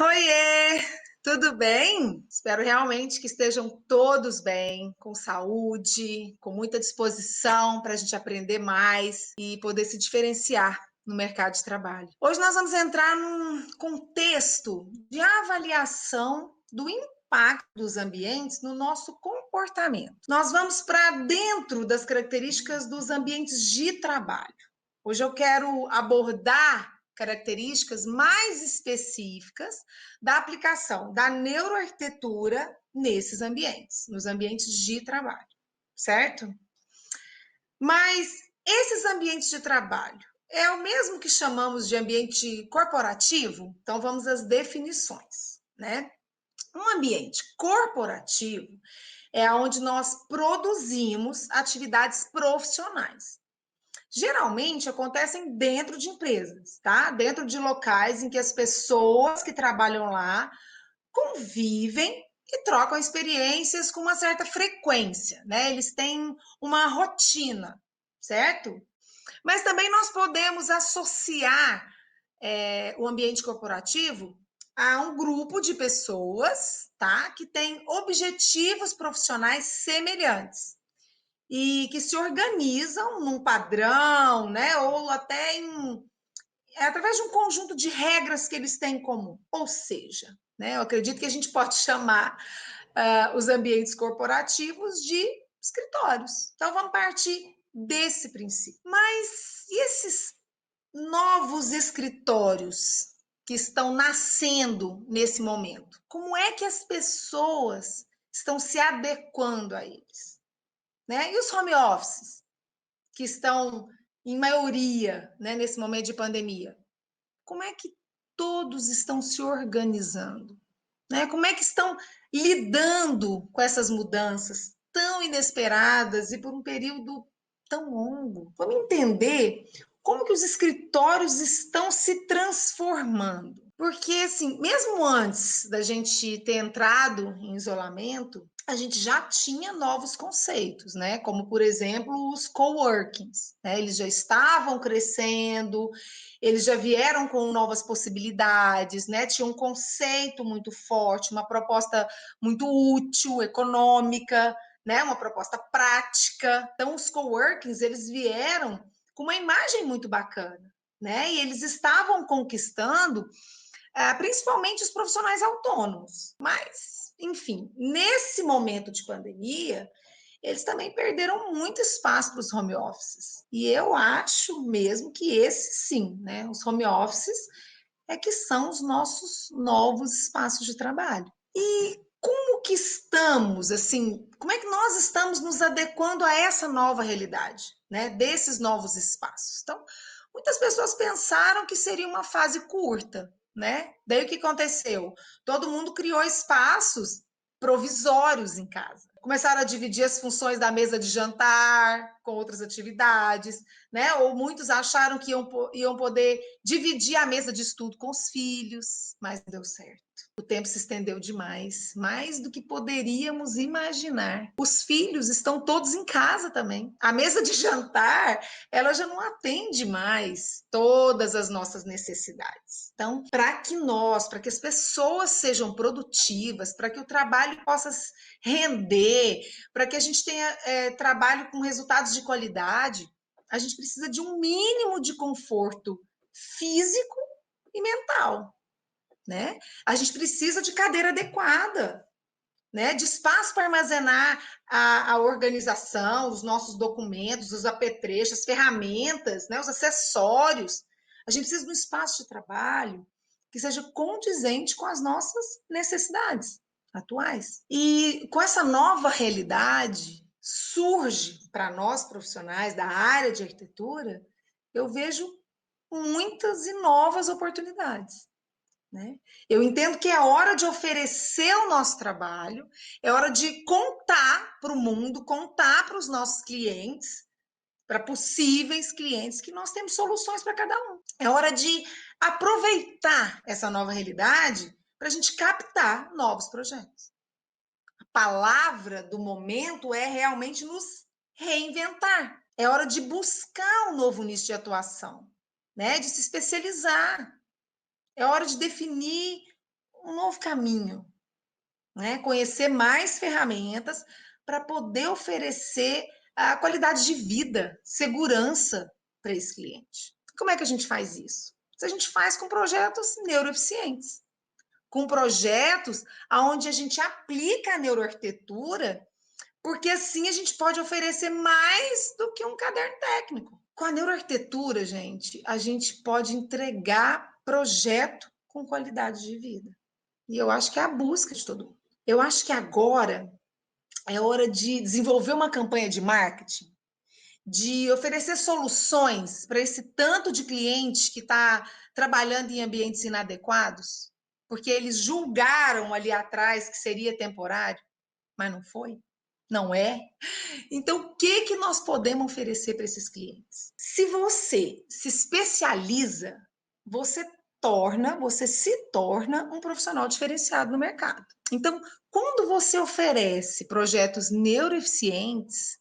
Oiê, tudo bem? Espero realmente que estejam todos bem, com saúde, com muita disposição para a gente aprender mais e poder se diferenciar no mercado de trabalho. Hoje nós vamos entrar num contexto de avaliação do impacto dos ambientes no nosso comportamento. Nós vamos para dentro das características dos ambientes de trabalho. Hoje eu quero abordar características mais específicas da aplicação da neuroarquitetura nesses ambientes, nos ambientes de trabalho, certo? Mas esses ambientes de trabalho é o mesmo que chamamos de ambiente corporativo? Então vamos às definições, né? Um ambiente corporativo é onde nós produzimos atividades profissionais. Geralmente acontecem dentro de empresas, tá? Dentro de locais em que as pessoas que trabalham lá convivem e trocam experiências com uma certa frequência, né? Eles têm uma rotina, certo? Mas também nós podemos associar o ambiente corporativo a um grupo de pessoas, tá? Que tem objetivos profissionais semelhantes e que se organizam num padrão, né? Ou até através de um conjunto de regras que eles têm em comum. Ou seja, né? Eu acredito que a gente pode chamar os ambientes corporativos de escritórios. Então vamos partir desse princípio. Mas e esses novos escritórios que estão nascendo nesse momento? Como é que as pessoas estão se adequando a eles? Né? E os home offices, que estão em maioria, né, nesse momento de pandemia? Como é que todos estão se organizando? Né? Como é que estão lidando com essas mudanças tão inesperadas e por um período tão longo? Vamos entender como que os escritórios estão se transformando. Porque, assim, mesmo antes da gente ter entrado em isolamento, a gente já tinha novos conceitos, né? Como, por exemplo, os coworkings, né? Eles já estavam crescendo, eles já vieram com novas possibilidades, né? Tinha um conceito muito forte, uma proposta muito útil, econômica, né? Uma proposta prática. Então, os coworkings, eles vieram com uma imagem muito bacana, né? E eles estavam conquistando principalmente os profissionais autônomos. Mas, enfim, nesse momento de pandemia, eles também perderam muito espaço para os home offices. E eu acho mesmo que esse sim, né? Os home offices é que são os nossos novos espaços de trabalho. E como que estamos, assim, como é que nós estamos nos adequando a essa nova realidade, né? Desses novos espaços. Então, muitas pessoas pensaram que seria uma fase curta, né? Daí o que aconteceu? Todo mundo criou espaços provisórios em casa. Começaram a dividir as funções da mesa de jantar com outras atividades, né? Ou muitos acharam que iam poder dividir a mesa de estudo com os filhos, mas não deu certo. O tempo se estendeu demais, mais do que poderíamos imaginar. Os filhos estão todos em casa também. A mesa de jantar, ela já não atende mais todas as nossas necessidades. Então, para que as pessoas sejam produtivas, para que o trabalho possa render, para que a gente tenha trabalho com resultados de qualidade, a gente precisa de um mínimo de conforto físico e mental, né? A gente precisa de cadeira adequada, né? De espaço para armazenar a organização, os nossos documentos, os apetrechos, as ferramentas, né? Os acessórios. A gente precisa de um espaço de trabalho que seja condizente com as nossas necessidades atuais. E com essa nova realidade, surge para nós profissionais da área de arquitetura, eu vejo muitas e novas oportunidades. Né? Eu entendo que é hora de oferecer o nosso trabalho, é hora de contar para o mundo, contar para os nossos clientes, para possíveis clientes, que nós temos soluções para cada um. É hora de aproveitar essa nova realidade para a gente captar novos projetos. A palavra do momento é realmente nos reinventar. É hora de buscar um novo nicho de atuação, né? De se especializar. É hora de definir novo caminho, né? Conhecer mais ferramentas para poder oferecer a qualidade de vida, segurança para esse cliente. Como é que a gente faz isso? A gente faz com projetos neuroeficientes, com projetos onde a gente aplica a neuroarquitetura, porque assim a gente pode oferecer mais do que um caderno técnico. Com a neuroarquitetura, gente, a gente pode entregar projeto com qualidade de vida. E eu acho que é a busca de todo mundo. Eu acho que agora é hora de desenvolver uma campanha de marketing, de oferecer soluções para esse tanto de cliente que está trabalhando em ambientes inadequados, porque eles julgaram ali atrás que seria temporário, mas não foi, não é. Então, o que que nós podemos oferecer para esses clientes? Se você se especializa, você se torna um profissional diferenciado no mercado. Então, quando você oferece projetos neuroeficientes,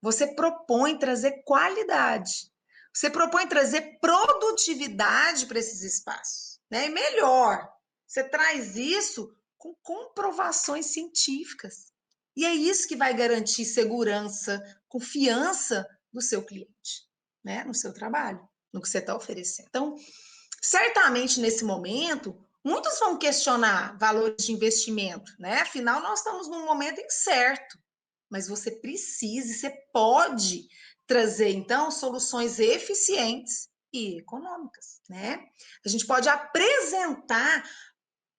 você propõe trazer qualidade. Você propõe trazer produtividade para esses espaços, né? E melhor, você traz isso com comprovações científicas. E é isso que vai garantir segurança, confiança do seu cliente, né? No seu trabalho, no que você está oferecendo. Então, certamente nesse momento, muitos vão questionar valores de investimento, né? Afinal, nós estamos num momento incerto, mas você precisa e você pode trazer, então, soluções eficientes e econômicas, né? A gente pode apresentar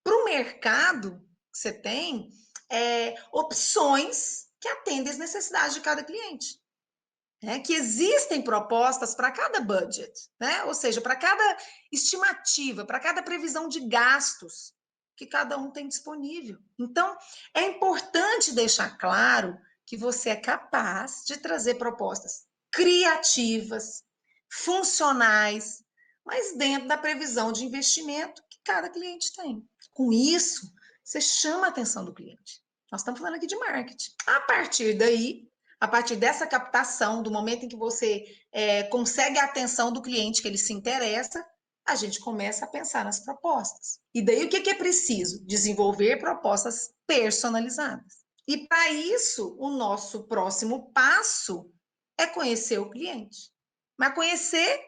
para o mercado que você tem opções que atendem às necessidades de cada cliente. Né? Que existem propostas para cada budget, né? Ou seja, para cada estimativa, para cada previsão de gastos que cada um tem disponível. Então, é importante deixar claro que você é capaz de trazer propostas criativas, funcionais, mas dentro da previsão de investimento que cada cliente tem. Com isso, você chama a atenção do cliente. Nós estamos falando aqui de marketing. A partir daí, a partir dessa captação, do momento em que você consegue a atenção do cliente, que ele se interessa, a gente começa a pensar nas propostas. E daí o que é preciso? Desenvolver propostas personalizadas. E para isso, o nosso próximo passo é conhecer o cliente. Mas conhecer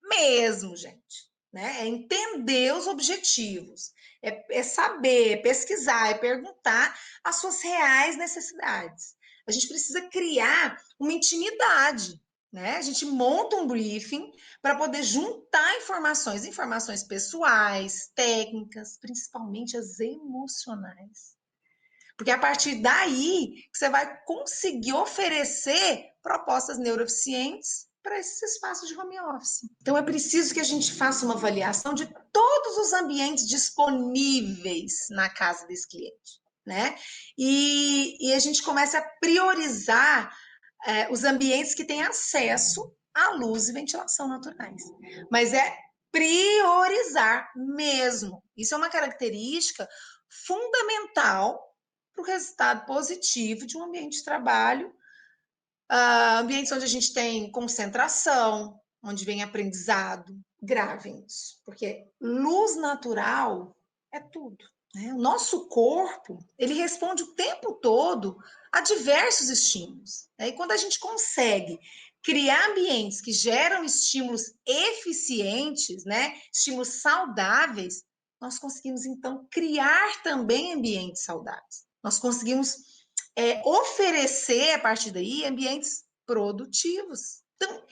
mesmo, gente. Né? É entender os objetivos, é saber, é pesquisar, é perguntar as suas reais necessidades. A gente precisa criar uma intimidade, né? A gente monta um briefing para poder juntar informações pessoais, técnicas, principalmente as emocionais. Porque é a partir daí que você vai conseguir oferecer propostas neuroeficientes para esses espaços de home office. Então, é preciso que a gente faça uma avaliação de todos os ambientes disponíveis na casa desse cliente, né? E a gente começa a priorizar os ambientes que têm acesso à luz e ventilação naturais. Mas é priorizar mesmo. Isso é uma característica fundamental para o resultado positivo de um ambiente de trabalho, ambientes onde a gente tem concentração, onde vem aprendizado. Gravem isso, porque luz natural é tudo. Né? O nosso corpo, ele responde o tempo todo a diversos estímulos. Né? E quando a gente consegue criar ambientes que geram estímulos eficientes, né? Estímulos saudáveis, nós conseguimos, então, criar também ambientes saudáveis. Nós conseguimos oferecer, a partir daí, ambientes produtivos. Então,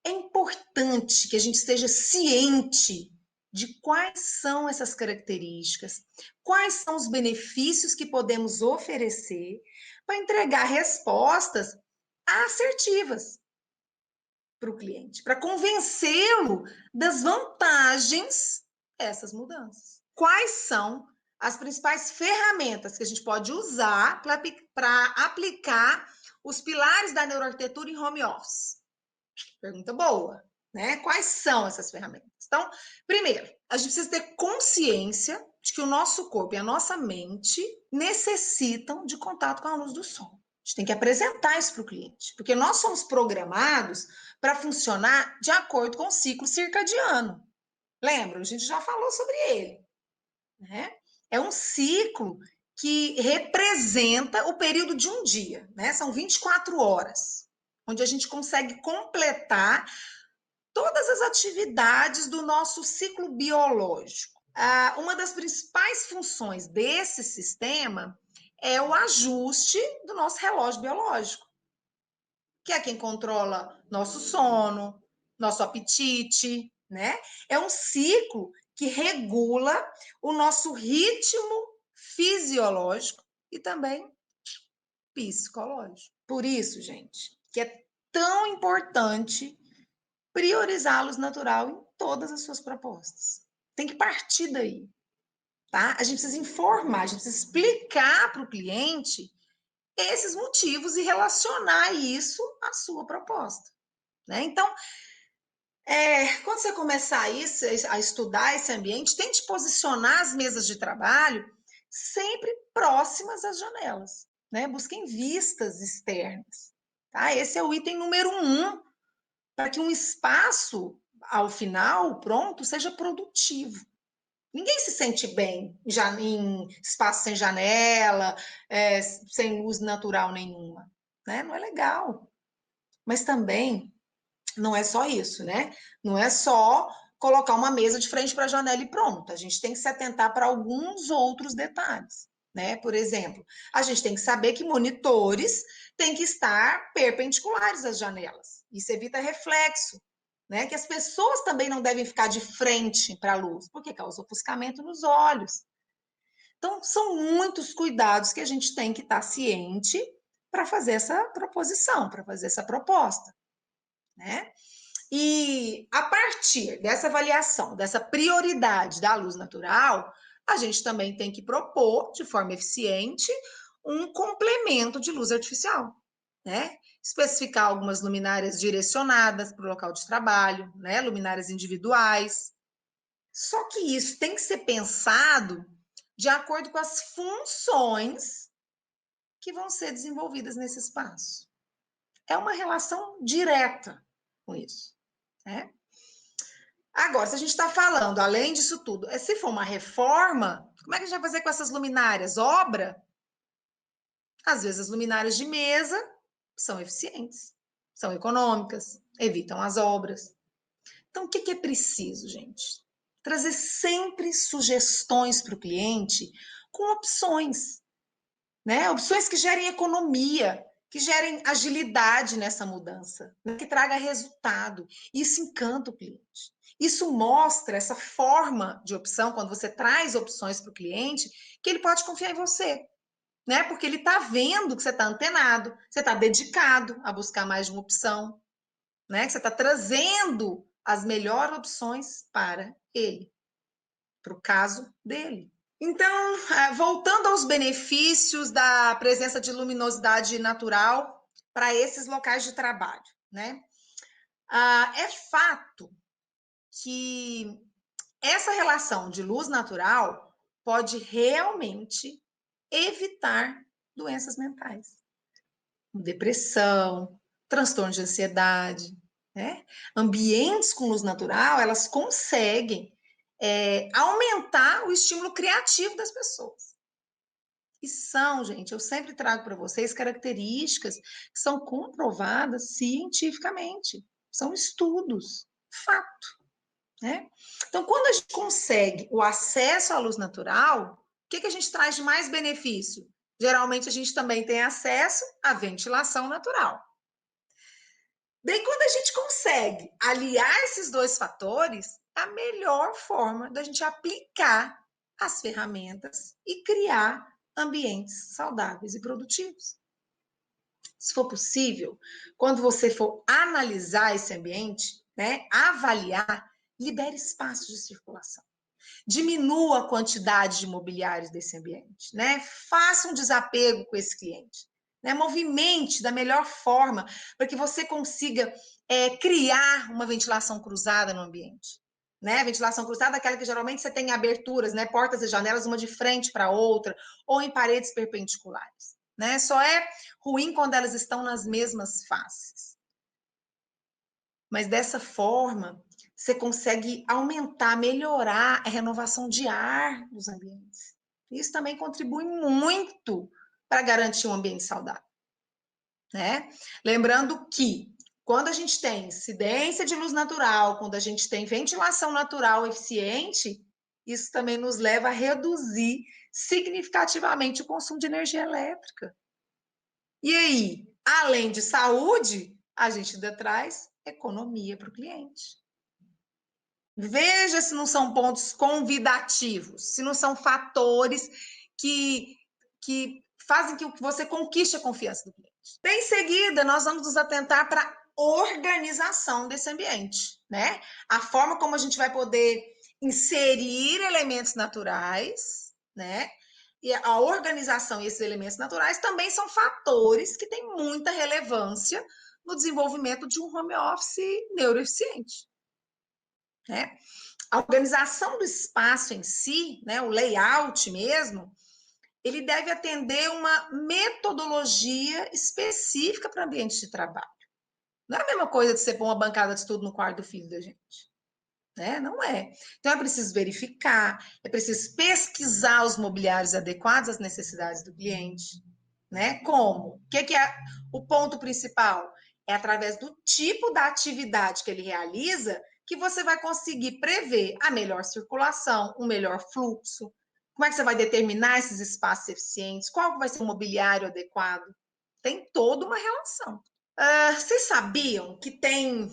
é importante que a gente esteja ciente de quais são essas características, quais são os benefícios que podemos oferecer para entregar respostas assertivas para o cliente, para convencê-lo das vantagens dessas mudanças. Quais são as principais ferramentas que a gente pode usar para aplicar os pilares da neuroarquitetura em home office? Pergunta boa, né? Quais são essas ferramentas? Então, primeiro, a gente precisa ter consciência de que o nosso corpo e a nossa mente necessitam de contato com a luz do sol. A gente tem que apresentar isso para o cliente, porque nós somos programados para funcionar de acordo com o ciclo circadiano. Lembra? A gente já falou sobre ele. Né? é um ciclo que representa o período de um dia, né? São 24 horas, onde a gente consegue completar todas as atividades do nosso ciclo biológico. Uma das principais funções desse sistema é o ajuste do nosso relógio biológico, que é quem controla nosso sono, nosso apetite, né? É um ciclo que regula o nosso ritmo fisiológico e também psicológico. Por isso, gente, que é tão importante priorizar a luz natural em todas as suas propostas. Tem que partir daí, tá? A gente precisa informar, a gente precisa explicar para o cliente esses motivos e relacionar isso à sua proposta, né? Então, quando você começar a estudar esse ambiente, tente posicionar as mesas de trabalho sempre próximas às janelas, né? Busquem vistas externas, tá? Esse é o item número 1, para que um espaço, ao final, pronto, seja produtivo. Ninguém se sente bem em espaço sem janela, sem luz natural nenhuma, né? Não é legal. Mas também não é só isso, né? Não é só colocar uma mesa de frente para a janela e pronto. A gente tem que se atentar para alguns outros detalhes, né? Por exemplo, a gente tem que saber que monitores têm que estar perpendiculares às janelas. Isso evita reflexo, né? Que as pessoas também não devem ficar de frente para a luz, porque causa ofuscamento nos olhos. Então, são muitos cuidados que a gente tem que estar ciente para fazer essa proposição, para fazer essa proposta, né? E a partir dessa avaliação, dessa prioridade da luz natural, a gente também tem que propor, de forma eficiente, um complemento de luz artificial, né? Especificar algumas luminárias direcionadas para o local de trabalho, né? Luminárias individuais. Só que isso tem que ser pensado de acordo com as funções que vão ser desenvolvidas nesse espaço. É uma relação direta com isso, né? Agora, se a gente está falando, além disso tudo, se for uma reforma, como é que a gente vai fazer com essas luminárias? Obra? Às vezes as luminárias de mesa são eficientes, são econômicas, evitam as obras. Então, o que é preciso, gente? Trazer sempre sugestões para o cliente com opções, né? Opções que gerem economia, que gerem agilidade nessa mudança, né? Que traga resultado. Isso encanta o cliente. Isso mostra essa forma de opção, quando você traz opções para o cliente, que ele pode confiar em você, né? Porque ele está vendo que você está antenado, você está dedicado a buscar mais de uma opção, né? Que você está trazendo as melhores opções para ele, para o caso dele. Então, voltando aos benefícios da presença de luminosidade natural para esses locais de trabalho, né? É fato que essa relação de luz natural pode realmente evitar doenças mentais, depressão, transtorno de ansiedade, né? Ambientes com luz natural, elas conseguem aumentar o estímulo criativo das pessoas. E são, gente, eu sempre trago para vocês características que são comprovadas cientificamente. São estudos, fato, né? Então, quando a gente consegue o acesso à luz natural, o que a gente traz de mais benefício? Geralmente, a gente também tem acesso à ventilação natural. Daí, quando a gente consegue aliar esses dois fatores, é a melhor forma da gente aplicar as ferramentas e criar ambientes saudáveis e produtivos. Se for possível, quando você for analisar esse ambiente, né, avaliar, libere espaços de circulação. Diminua a quantidade de mobiliários desse ambiente, né? Faça um desapego com esse cliente, né? Movimente da melhor forma para que você consiga criar uma ventilação cruzada no ambiente, né? Ventilação cruzada é aquela que geralmente você tem aberturas, né? Portas e janelas, uma de frente para a outra, ou em paredes perpendiculares, né? Só é ruim quando elas estão nas mesmas faces. Mas dessa forma, você consegue aumentar, melhorar a renovação de ar dos ambientes. Isso também contribui muito para garantir um ambiente saudável, né? Lembrando que quando a gente tem incidência de luz natural, quando a gente tem ventilação natural eficiente, isso também nos leva a reduzir significativamente o consumo de energia elétrica. E aí, além de saúde, a gente ainda traz economia para o cliente. Veja se não são pontos convidativos, se não são fatores que fazem que você conquiste a confiança do cliente. Em seguida, nós vamos nos atentar para a organização desse ambiente, né? A forma como a gente vai poder inserir elementos naturais, né? E a organização e esses elementos naturais também são fatores que têm muita relevância no desenvolvimento de um home office neuroeficiente, né? A organização do espaço em si, né, o layout mesmo, ele deve atender uma metodologia específica para ambiente de trabalho. Não é a mesma coisa de você pôr uma bancada de estudo no quarto do filho da gente. Né? Não é. Então é preciso verificar, é preciso pesquisar os mobiliários adequados às necessidades do cliente. Né? Como? O que é o ponto principal? É através do tipo da atividade que ele realiza que você vai conseguir prever a melhor circulação, o melhor fluxo. Como é que você vai determinar esses espaços eficientes? Qual vai ser o mobiliário adequado? Tem toda uma relação. Vocês sabiam que tem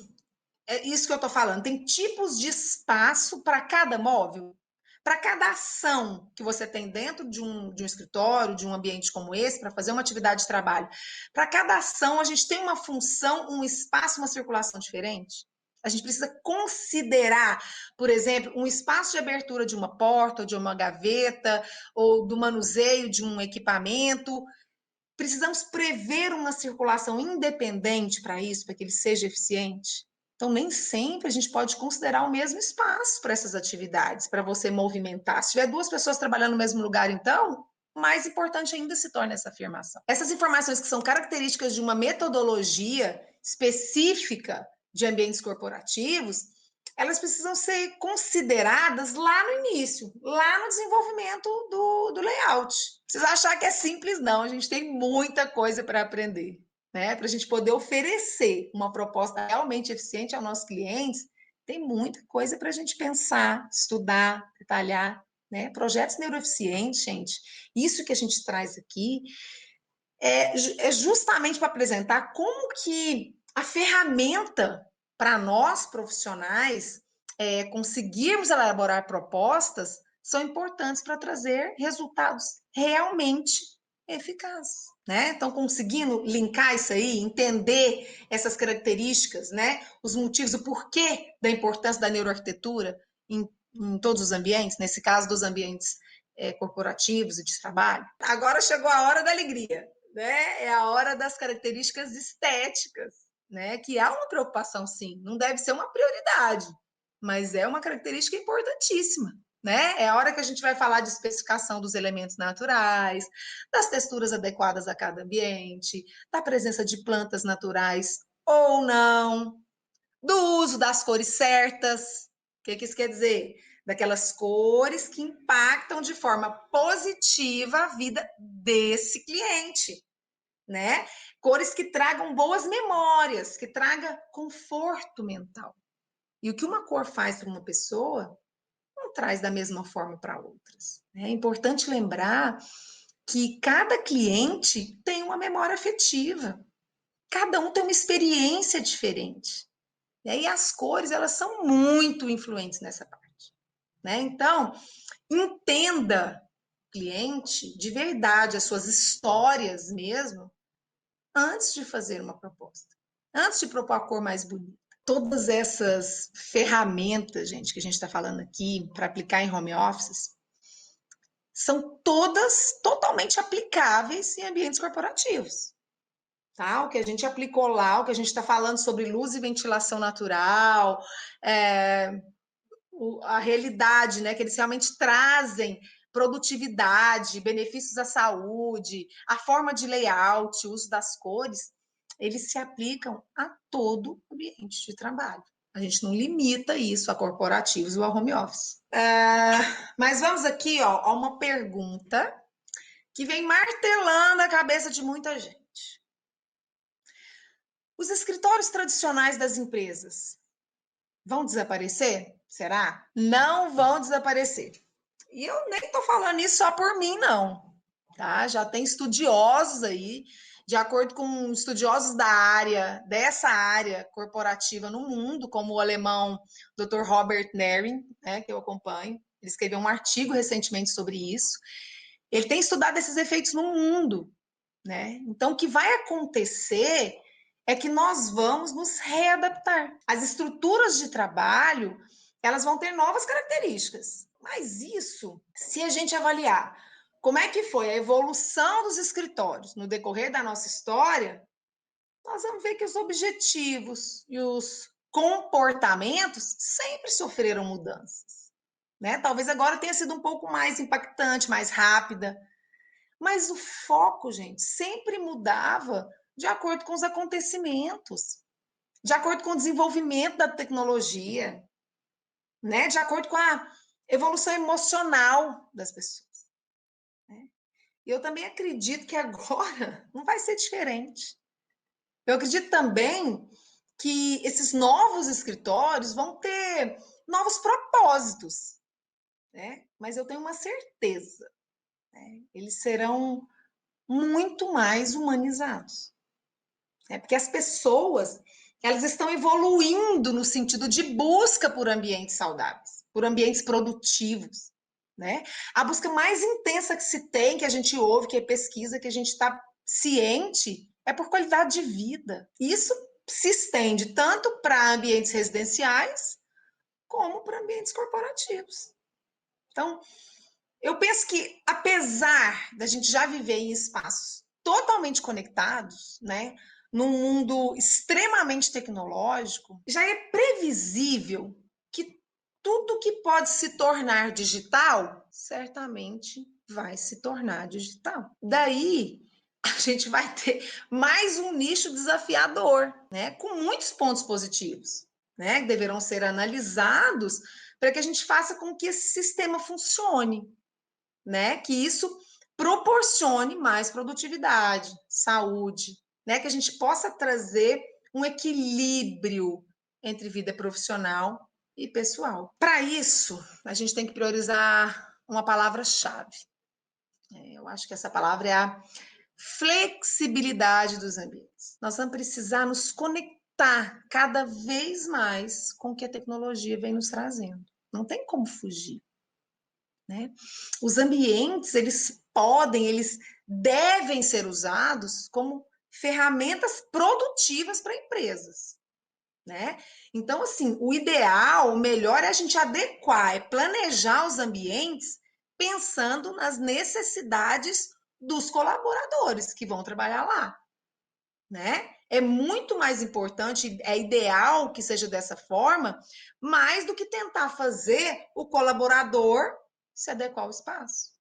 é isso que eu estou falando, tem tipos de espaço para cada móvel? Para cada ação que você tem dentro de um escritório, de um ambiente como esse, para fazer uma atividade de trabalho, para cada ação a gente tem uma função, um espaço, uma circulação diferente? A gente precisa considerar, por exemplo, um espaço de abertura de uma porta, ou de uma gaveta, ou do manuseio de um equipamento. Precisamos prever uma circulação independente para isso, para que ele seja eficiente. Então, nem sempre a gente pode considerar o mesmo espaço para essas atividades, para você movimentar. Se tiver duas pessoas trabalhando no mesmo lugar, então, mais importante ainda se torna essa afirmação. Essas informações que são características de uma metodologia específica de ambientes corporativos, elas precisam ser consideradas lá no início, lá no desenvolvimento do layout. Precisa achar que é simples, não. A gente tem muita coisa para aprender, né? Para a gente poder oferecer uma proposta realmente eficiente aos nossos clientes, tem muita coisa para a gente pensar, estudar, detalhar, né? Projetos neuroeficientes, gente, isso que a gente traz aqui é justamente para apresentar como que a ferramenta para nós profissionais conseguirmos elaborar propostas são importantes para trazer resultados realmente eficazes. Né? Então, conseguindo linkar isso aí, entender essas características, né? Os motivos, o porquê da importância da neuroarquitetura em todos os ambientes, nesse caso dos ambientes corporativos e de trabalho. Agora chegou a hora da alegria, né? É a hora das características estéticas, né? Que há uma preocupação, sim, não deve ser uma prioridade, mas é uma característica importantíssima. Né? É a hora que a gente vai falar de especificação dos elementos naturais, das texturas adequadas a cada ambiente, da presença de plantas naturais ou não, do uso das cores certas. O que isso quer dizer? Daquelas cores que impactam de forma positiva a vida desse cliente, né? Cores que tragam boas memórias, que tragam conforto mental. E o que uma cor faz para uma pessoa não traz da mesma forma para outras. É importante lembrar que cada cliente tem uma memória afetiva, cada um tem uma experiência diferente. E aí as cores, elas são muito influentes nessa parte. Né? Então, entenda, cliente, de verdade, as suas histórias mesmo, antes de fazer uma proposta. Antes de propor a cor mais bonita. Todas essas ferramentas, gente, que a gente está falando aqui para aplicar em home offices, são todas totalmente aplicáveis em ambientes corporativos. Tá? O que a gente aplicou lá, o que a gente está falando sobre luz e ventilação natural, a realidade, né? Que eles realmente trazem produtividade, benefícios à saúde, a forma de layout, o uso das cores, eles se aplicam a todo ambiente de trabalho. A gente não limita isso a corporativos ou a home office. Mas vamos aqui, ó, a uma pergunta que vem martelando a cabeça de muita gente. Os escritórios tradicionais das empresas vão desaparecer? Será? Não vão desaparecer. E eu nem estou falando isso só por mim, não. Tá? Já tem estudiosos aí, de acordo com estudiosos dessa área corporativa no mundo, como o alemão Dr. Robert Nering, né, que eu acompanho. Ele escreveu um artigo recentemente sobre isso. Ele tem estudado esses efeitos no mundo, né? Então, o que vai acontecer é que nós vamos nos readaptar. As estruturas de trabalho, elas vão ter novas características. Mas isso, se a gente avaliar como é que foi a evolução dos escritórios no decorrer da nossa história, nós vamos ver que os objetivos e os comportamentos sempre sofreram mudanças, né? Talvez agora tenha sido um pouco mais impactante, mais rápida, mas o foco, gente, sempre mudava de acordo com os acontecimentos, de acordo com o desenvolvimento da tecnologia, né? De acordo com a evolução emocional das pessoas. Né? E eu também acredito que agora não vai ser diferente. Eu acredito também que esses novos escritórios vão ter novos propósitos, né? Mas eu tenho uma certeza, né? Eles serão muito mais humanizados. Porque as pessoas, elas estão evoluindo no sentido de busca por ambientes saudáveis, por ambientes produtivos, né? A busca mais intensa que se tem, que a gente ouve, que é pesquisa, que a gente está ciente, é por qualidade de vida. Isso se estende tanto para ambientes residenciais como para ambientes corporativos. Então, eu penso que, apesar da gente já viver em espaços totalmente conectados, né, num mundo extremamente tecnológico, já é previsível que tudo que pode se tornar digital, certamente vai se tornar digital. Daí, a gente vai ter mais um nicho desafiador, né, com muitos pontos positivos, né, que deverão ser analisados para que a gente faça com que esse sistema funcione, né? Que isso proporcione mais produtividade, saúde, né? Que a gente possa trazer um equilíbrio entre vida profissional e pessoal. Para isso, a gente tem que priorizar uma palavra-chave. Eu acho que essa palavra é a flexibilidade dos ambientes. Nós vamos precisar nos conectar cada vez mais com o que a tecnologia vem nos trazendo. Não tem como fugir. Né? Os ambientes, eles devem ser usados como ferramentas produtivas para empresas, né? Então, assim, o ideal, o melhor é a gente adequar, é planejar os ambientes pensando nas necessidades dos colaboradores que vão trabalhar lá, né? É muito mais importante, é ideal que seja dessa forma, mais do que tentar fazer o colaborador se adequar ao espaço,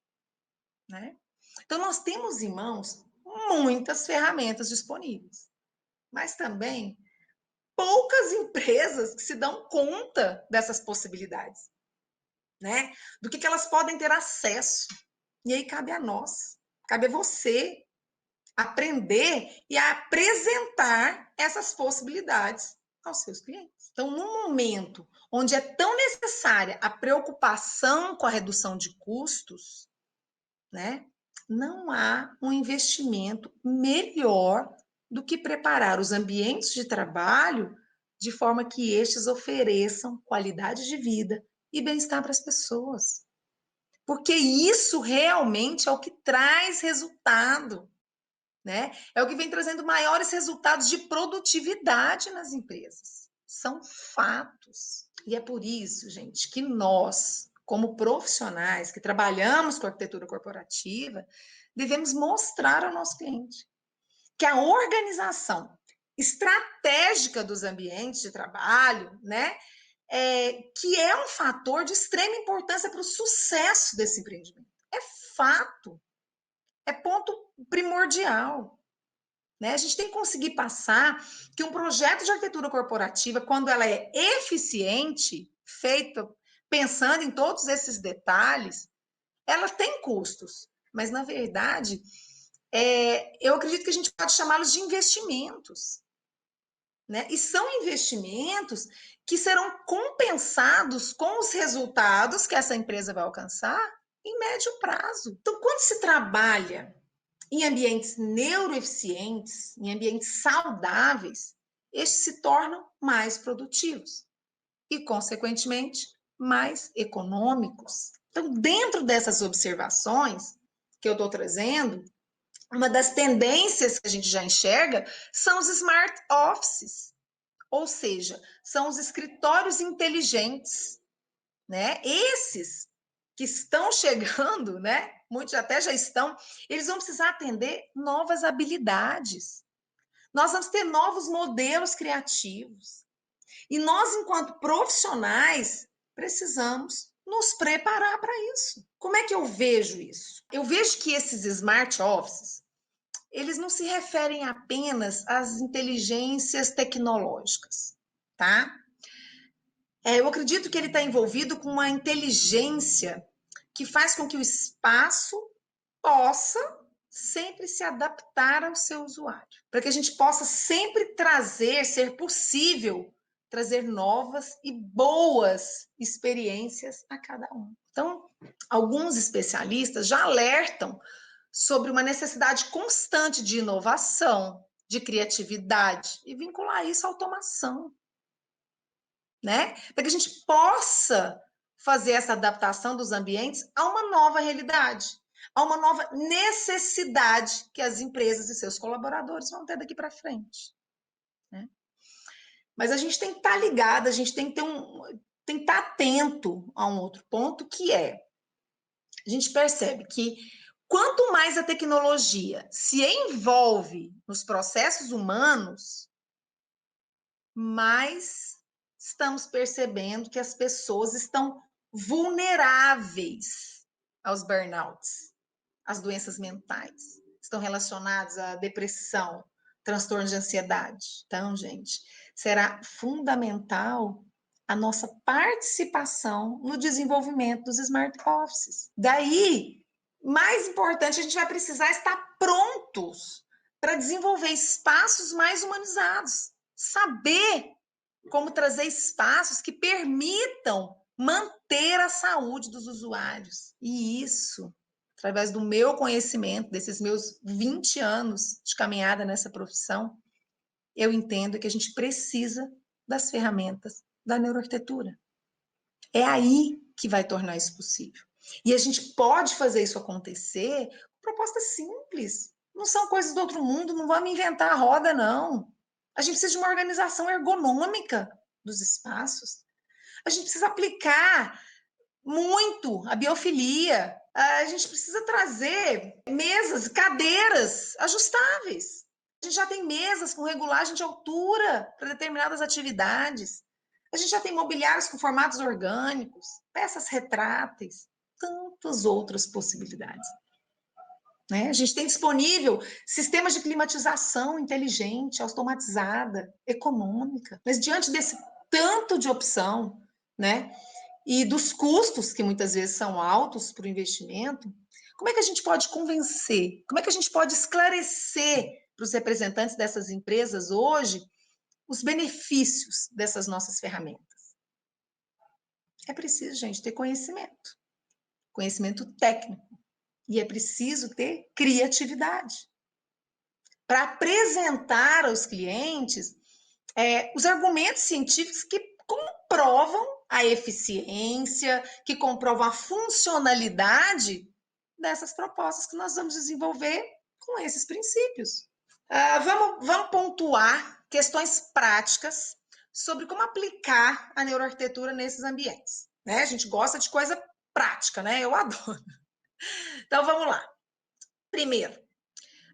né? Então, nós temos em mãos muitas ferramentas disponíveis, mas também poucas empresas que se dão conta dessas possibilidades, né? Do que elas podem ter acesso. E aí cabe a nós, cabe a você aprender e a apresentar essas possibilidades aos seus clientes. Então, no momento onde é tão necessária a preocupação com a redução de custos, né, não há um investimento melhor do que preparar os ambientes de trabalho de forma que estes ofereçam qualidade de vida e bem-estar para as pessoas. Porque isso realmente é o que traz resultado, né? É o que vem trazendo maiores resultados de produtividade nas empresas. São fatos. E é por isso, gente, que nós, como profissionais que trabalhamos com arquitetura corporativa, devemos mostrar ao nosso cliente que a organização estratégica dos ambientes de trabalho, né, que é um fator de extrema importância para o sucesso desse empreendimento. É fato. É ponto primordial. né? A gente tem que conseguir passar que um projeto de arquitetura corporativa, quando ela é eficiente, feita pensando em todos esses detalhes, ela tem custos, mas na verdade, eu acredito que a gente pode chamá-los de investimentos, né? E são investimentos que serão compensados com os resultados que essa empresa vai alcançar em médio prazo. Então, quando se trabalha em ambientes neuroeficientes, em ambientes saudáveis, estes se tornam mais produtivos e, consequentemente, mais econômicos. Então, dentro dessas observações que eu estou trazendo, uma das tendências que a gente já enxerga são os smart offices, ou seja, são os escritórios inteligentes, né? Esses que estão chegando, né? Muitos até já estão, eles vão precisar atender novas habilidades. Nós vamos ter novos modelos criativos. E nós, enquanto profissionais, precisamos nos preparar para isso. Como é que eu vejo isso? Eu vejo que esses smart offices, eles não se referem apenas às inteligências tecnológicas, tá? Eu acredito que ele está envolvido com uma inteligência que faz com que o espaço possa sempre se adaptar ao seu usuário, para que a gente possa sempre trazer, ser possível trazer novas e boas experiências a cada um. Então, alguns especialistas já alertam sobre uma necessidade constante de inovação, de criatividade e vincular isso à automação, né? Para que a gente possa fazer essa adaptação dos ambientes a uma nova realidade, a uma nova necessidade que as empresas e seus colaboradores vão ter daqui para frente, né? Mas a gente tem que estar ligado, a gente tem que estar atento a um outro ponto, que é, a gente percebe que quanto mais a tecnologia se envolve nos processos humanos, mais estamos percebendo que as pessoas estão vulneráveis aos burnouts, às doenças mentais, estão relacionadas à depressão, transtorno de ansiedade. Então, gente, será fundamental a nossa participação no desenvolvimento dos smart offices. Daí, mais importante, a gente vai precisar estar prontos para desenvolver espaços mais humanizados, saber como trazer espaços que permitam manter a saúde dos usuários. E isso, através do meu conhecimento, desses meus 20 anos de caminhada nessa profissão, eu entendo que a gente precisa das ferramentas da neuroarquitetura. É aí que vai tornar isso possível. E a gente pode fazer isso acontecer com propostas simples. Não são coisas do outro mundo, não vamos inventar a roda, não. A gente precisa de uma organização ergonômica dos espaços. A gente precisa aplicar muito a biofilia. A gente precisa trazer mesas, cadeiras ajustáveis. A gente já tem mesas com regulagem de altura para determinadas atividades. A gente já tem mobiliários com formatos orgânicos, peças retráteis, tantas outras possibilidades, né? A gente tem disponível sistemas de climatização inteligente, automatizada, econômica. Mas diante desse tanto de opção, né, e dos custos que muitas vezes são altos para o investimento, como é que a gente pode convencer? Como é que a gente pode esclarecer para os representantes dessas empresas hoje os benefícios dessas nossas ferramentas? É preciso, gente, ter conhecimento técnico, e é preciso ter criatividade para apresentar aos clientes os argumentos científicos que comprovam a eficiência, que comprovam a funcionalidade dessas propostas que nós vamos desenvolver com esses princípios. Vamos pontuar questões práticas sobre como aplicar a neuroarquitetura nesses ambientes, né? A gente gosta de coisa prática, né? Eu adoro. Então, vamos lá. Primeiro,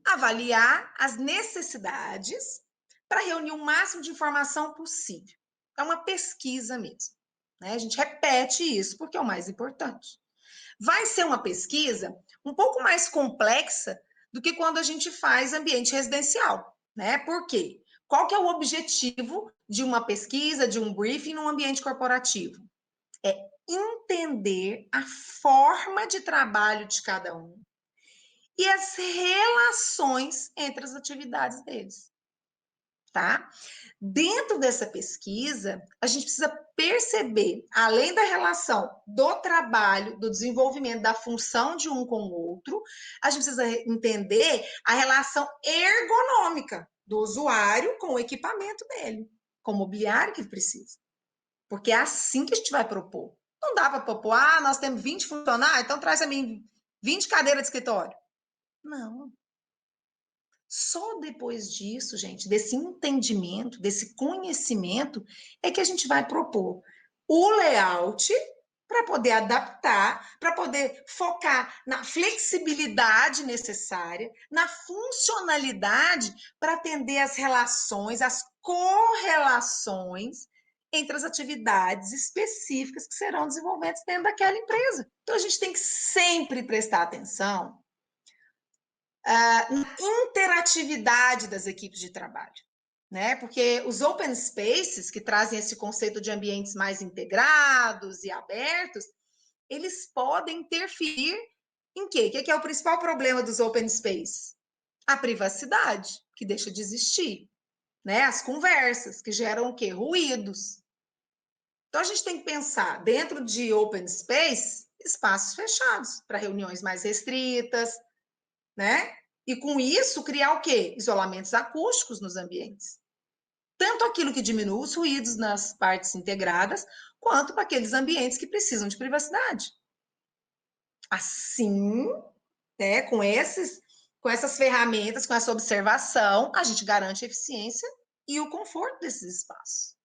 avaliar as necessidades para reunir o máximo de informação possível. É uma pesquisa mesmo, né? A gente repete isso porque é o mais importante. Vai ser uma pesquisa um pouco mais complexa do que quando a gente faz ambiente residencial, né? Por quê? Qual que é o objetivo de uma pesquisa, de um briefing num ambiente corporativo? É entender a forma de trabalho de cada um e as relações entre as atividades deles, tá? Dentro dessa pesquisa, a gente precisa perceber, além da relação do trabalho, do desenvolvimento, da função de um com o outro, a gente precisa entender a relação ergonômica do usuário com o equipamento dele, com o mobiliário que ele precisa. Porque é assim que a gente vai propor. Não dá para propor, nós temos 20 funcionários, então traz a mim 20 cadeiras de escritório. Não. Só depois disso, gente, desse entendimento, desse conhecimento, é que a gente vai propor o layout para poder adaptar, para poder focar na flexibilidade necessária, na funcionalidade para atender as relações, as correlações entre as atividades específicas que serão desenvolvidas dentro daquela empresa. Então, a gente tem que sempre prestar atenção na interatividade das equipes de trabalho, né? Porque os open spaces, que trazem esse conceito de ambientes mais integrados e abertos, eles podem interferir em quê? O que é o principal problema dos open spaces? A privacidade, que deixa de existir, né? As conversas, que geram o quê? Ruídos. Então, a gente tem que pensar, dentro de open space, espaços fechados, para reuniões mais restritas, né? E com isso, criar o quê? Isolamentos acústicos nos ambientes. Tanto aquilo que diminui os ruídos nas partes integradas, quanto para aqueles ambientes que precisam de privacidade. Assim, né, com essas ferramentas, com essa observação, a gente garante a eficiência e o conforto desses espaços.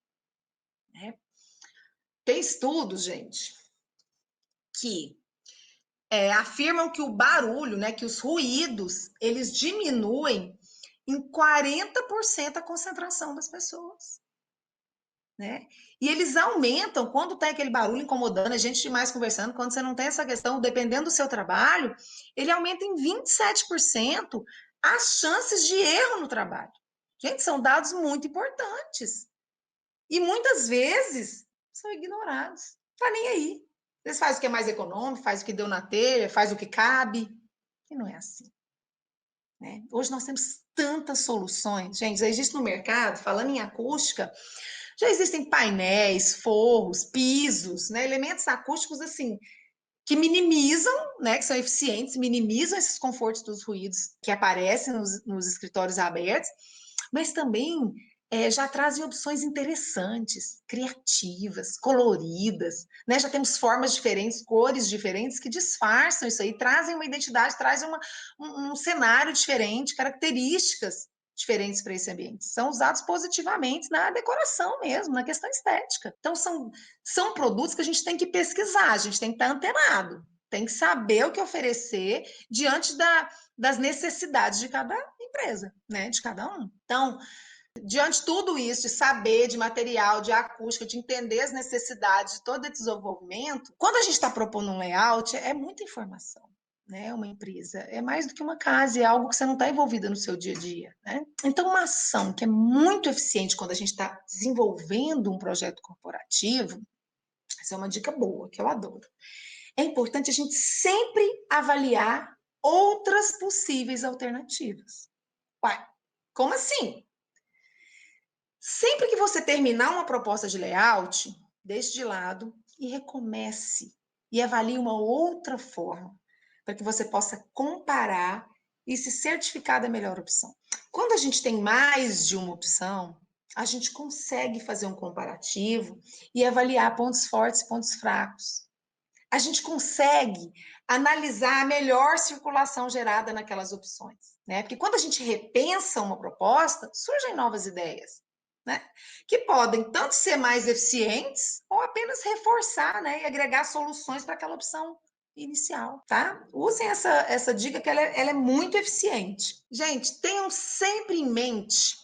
Né? Tem estudos, gente, que afirmam que o barulho, né, que os ruídos, eles diminuem em 40% a concentração das pessoas. Né? E eles aumentam quando tem aquele barulho incomodando, a gente demais conversando, quando você não tem essa questão, dependendo do seu trabalho, ele aumenta em 27% as chances de erro no trabalho. Gente, são dados muito importantes. E muitas vezes são ignorados. Tá nem aí. Eles fazem o que é mais econômico, faz o que deu na telha, faz o que cabe. E não é assim. Né? Hoje nós temos tantas soluções. Gente, já existe no mercado, falando em acústica, já existem painéis, forros, pisos, né? Elementos acústicos assim que minimizam, né? Que são eficientes, minimizam esses confortos dos ruídos que aparecem nos escritórios abertos, mas também já trazem opções interessantes, criativas, coloridas, né? Já temos formas diferentes, cores diferentes que disfarçam isso aí, trazem uma identidade, trazem um cenário diferente, características diferentes para esse ambiente. São usados positivamente na decoração mesmo, na questão estética. Então, são produtos que a gente tem que pesquisar, a gente tem que estar antenado, tem que saber o que oferecer diante das necessidades de cada empresa, né? De cada um. Então, diante de tudo isso, de saber de material, de acústica, de entender as necessidades de todo esse desenvolvimento, quando a gente está propondo um layout, é muita informação. Né, uma empresa é mais do que uma casa, é algo que você não está envolvida no seu dia a dia. Né? Então, uma ação que é muito eficiente quando a gente está desenvolvendo um projeto corporativo, essa é uma dica boa, que eu adoro. É importante a gente sempre avaliar outras possíveis alternativas. Uai, como assim? Sempre que você terminar uma proposta de layout, deixe de lado e recomece e avalie uma outra forma para que você possa comparar e se certificar da melhor opção. Quando a gente tem mais de uma opção, a gente consegue fazer um comparativo e avaliar pontos fortes e pontos fracos. A gente consegue analisar a melhor circulação gerada naquelas opções, né? Porque quando a gente repensa uma proposta, surgem novas ideias, né? Que podem tanto ser mais eficientes ou apenas reforçar, né? E agregar soluções para aquela opção inicial, tá? Usem essa dica que ela é muito eficiente. Gente, tenham sempre em mente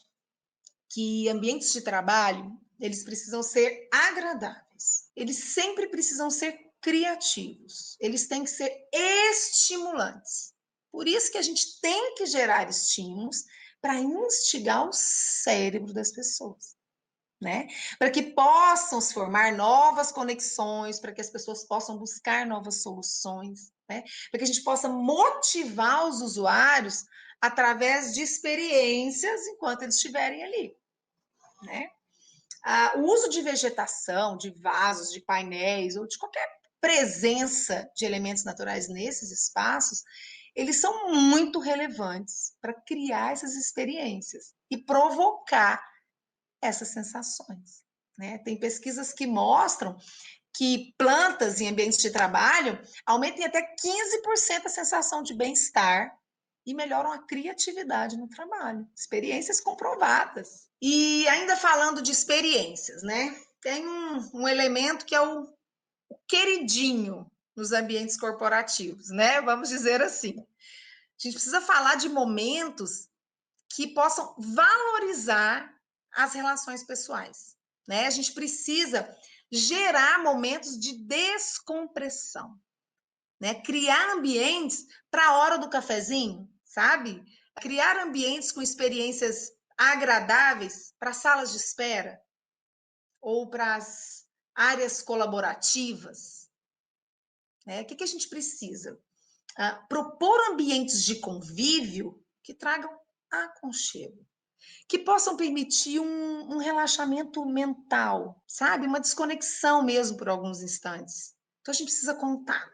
que ambientes de trabalho, eles precisam ser agradáveis. Eles sempre precisam ser criativos. Eles têm que ser estimulantes. Por isso que a gente tem que gerar estímulos para instigar o cérebro das pessoas, né? Para que possam se formar novas conexões, para que as pessoas possam buscar novas soluções, né? Para que a gente possa motivar os usuários através de experiências enquanto eles estiverem ali, né? O uso de vegetação, de vasos, de painéis ou de qualquer presença de elementos naturais nesses espaços, eles são muito relevantes para criar essas experiências e provocar essas sensações, né? Tem pesquisas que mostram que plantas em ambientes de trabalho aumentam até 15% a sensação de bem-estar e melhoram a criatividade no trabalho. Experiências comprovadas. E ainda falando de experiências, né? Tem um elemento que é o queridinho nos ambientes corporativos, né? Vamos dizer assim. A gente precisa falar de momentos que possam valorizar as relações pessoais, né? A gente precisa gerar momentos de descompressão, né? Criar ambientes para a hora do cafezinho, sabe? Criar ambientes com experiências agradáveis para salas de espera ou para as áreas colaborativas, né? O que a gente precisa? Propor ambientes de convívio que tragam aconchego, que possam permitir um relaxamento mental, sabe? Uma desconexão mesmo por alguns instantes. Então, a gente precisa contar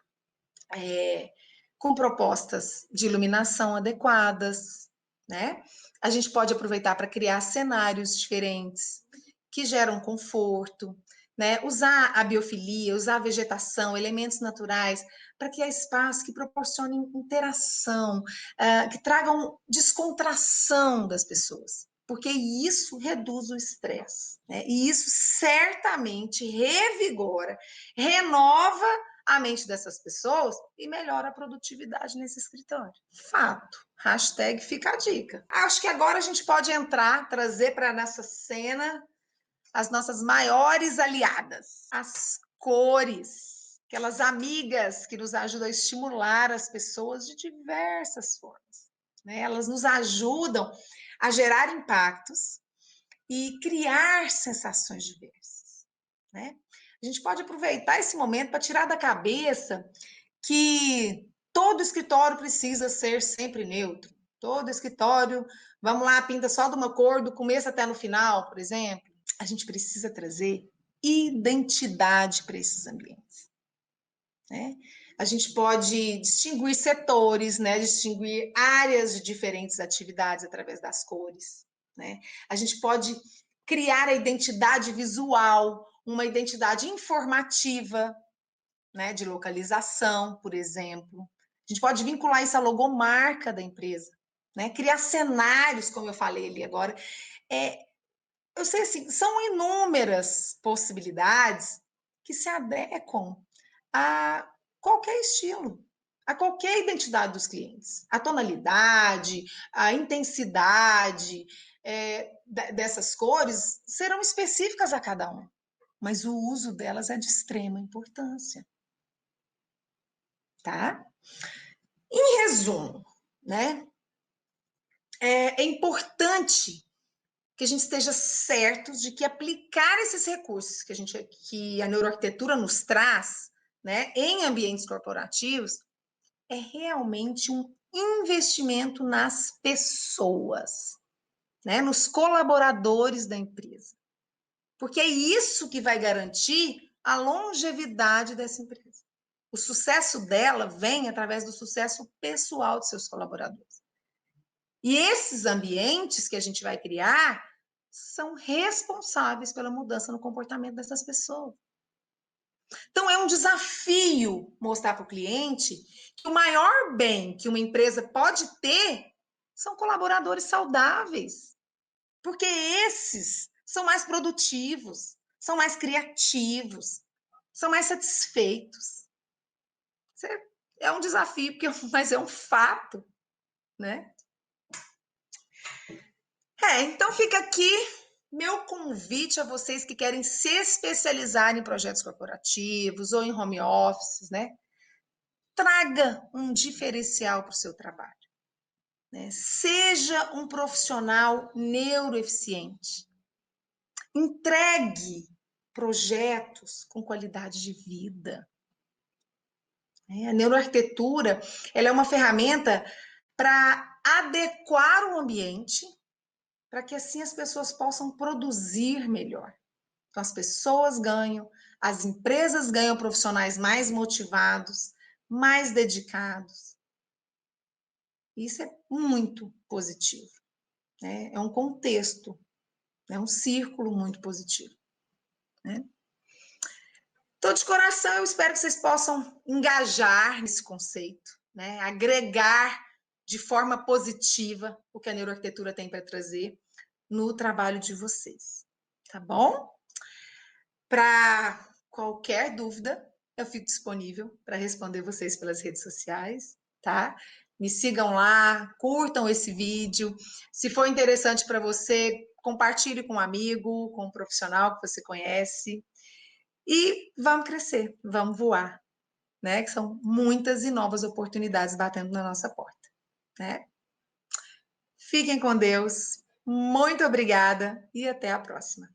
com propostas de iluminação adequadas, né? A gente pode aproveitar para criar cenários diferentes que geram conforto, né? Usar a biofilia, usar a vegetação, elementos naturais, para criar espaços que proporcionem interação, que tragam descontração das pessoas, porque isso reduz o estresse, né? E isso certamente revigora, renova a mente dessas pessoas e melhora a produtividade nesse escritório. Fato. Hashtag fica a dica. Acho que agora a gente pode entrar, trazer para nessa cena as nossas maiores aliadas, as cores, aquelas amigas que nos ajudam a estimular as pessoas de diversas formas, né? Elas nos ajudam a gerar impactos e criar sensações diversas, né? A gente pode aproveitar esse momento para tirar da cabeça que todo escritório precisa ser sempre neutro. Todo escritório, vamos lá, pinta só de uma cor do começo até no final, por exemplo. A gente precisa trazer identidade para esses ambientes, né? A gente pode distinguir setores, né? Distinguir áreas de diferentes atividades através das cores, né? A gente pode criar a identidade visual, uma identidade informativa, né, de localização, por exemplo. A gente pode vincular isso à logomarca da empresa, né? Criar cenários, como eu falei ali agora. Eu sei assim, são inúmeras possibilidades que se adequam a qualquer estilo, a qualquer identidade dos clientes. A tonalidade, a intensidade dessas cores serão específicas a cada um, mas o uso delas é de extrema importância. Tá? Em resumo, né? É importante que a gente esteja certo de que aplicar esses recursos que a neuroarquitetura nos traz, né, em ambientes corporativos, é realmente um investimento nas pessoas, né, nos colaboradores da empresa. Porque é isso que vai garantir a longevidade dessa empresa. O sucesso dela vem através do sucesso pessoal de seus colaboradores. E esses ambientes que a gente vai criar são responsáveis pela mudança no comportamento dessas pessoas. Então, é um desafio mostrar para o cliente que o maior bem que uma empresa pode ter são colaboradores saudáveis, porque esses são mais produtivos, são mais criativos, são mais satisfeitos. É um desafio, mas é um fato, né? Então fica aqui meu convite a vocês que querem se especializar em projetos corporativos ou em home offices, né? Traga um diferencial para o seu trabalho. né? Seja um profissional neuroeficiente. Entregue projetos com qualidade de vida. A neuroarquitetura, ela é uma ferramenta para adequar o ambiente, para que assim as pessoas possam produzir melhor. Então, as pessoas ganham, as empresas ganham profissionais mais motivados, mais dedicados. Isso é muito positivo, né? É um contexto, é um círculo muito positivo, né? Então, de coração, eu espero que vocês possam engajar nesse conceito, né? Agregar de forma positiva o que a neuroarquitetura tem para trazer no trabalho de vocês, tá bom? Para qualquer dúvida, eu fico disponível para responder vocês pelas redes sociais, tá? Me sigam lá, curtam esse vídeo. Se for interessante para você, compartilhe com um amigo, com um profissional que você conhece. E vamos crescer, vamos voar, né? Que são muitas e novas oportunidades batendo na nossa porta, né? Fiquem com Deus. Muito obrigada e até a próxima.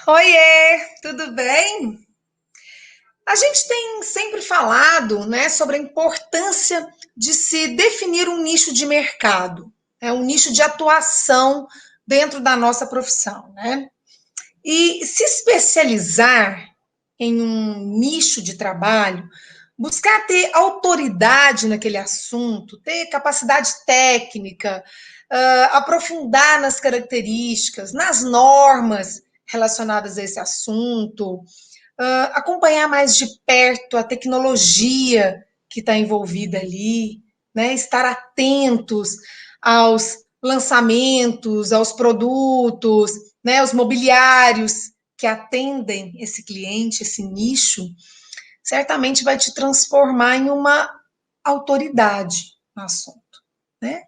Oiê, tudo bem? A gente tem sempre falado, né, sobre a importância de se definir um nicho de mercado, um nicho de atuação dentro da nossa profissão, né? E se especializar em um nicho de trabalho, buscar ter autoridade naquele assunto, ter capacidade técnica, aprofundar nas características, nas normas relacionadas a esse assunto, acompanhar mais de perto a tecnologia que está envolvida ali, né? Estar atentos aos lançamentos, aos produtos, né? Os mobiliários que atendem esse cliente, esse nicho, certamente vai te transformar em uma autoridade no assunto, né?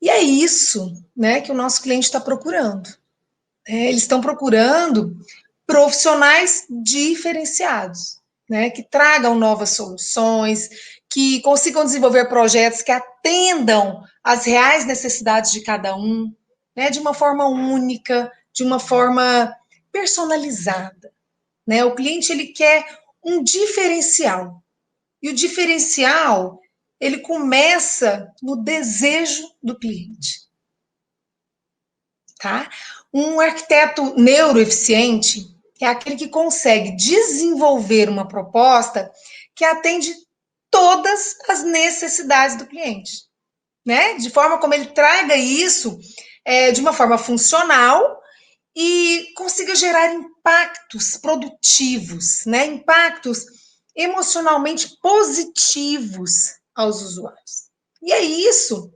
E é isso, né, que o nosso cliente está procurando. Eles estão procurando profissionais diferenciados, né, que tragam novas soluções, que consigam desenvolver projetos que atendam às reais necessidades de cada um, né, de uma forma única, de uma forma personalizada, né? O cliente ele quer um diferencial. E o diferencial, ele começa no desejo do cliente, tá? Um arquiteto neuroeficiente é aquele que consegue desenvolver uma proposta que atende todas as necessidades do cliente, né? De forma como ele traga isso de uma forma funcional e consiga gerar impactos produtivos, né? Impactos emocionalmente positivos aos usuários. E é isso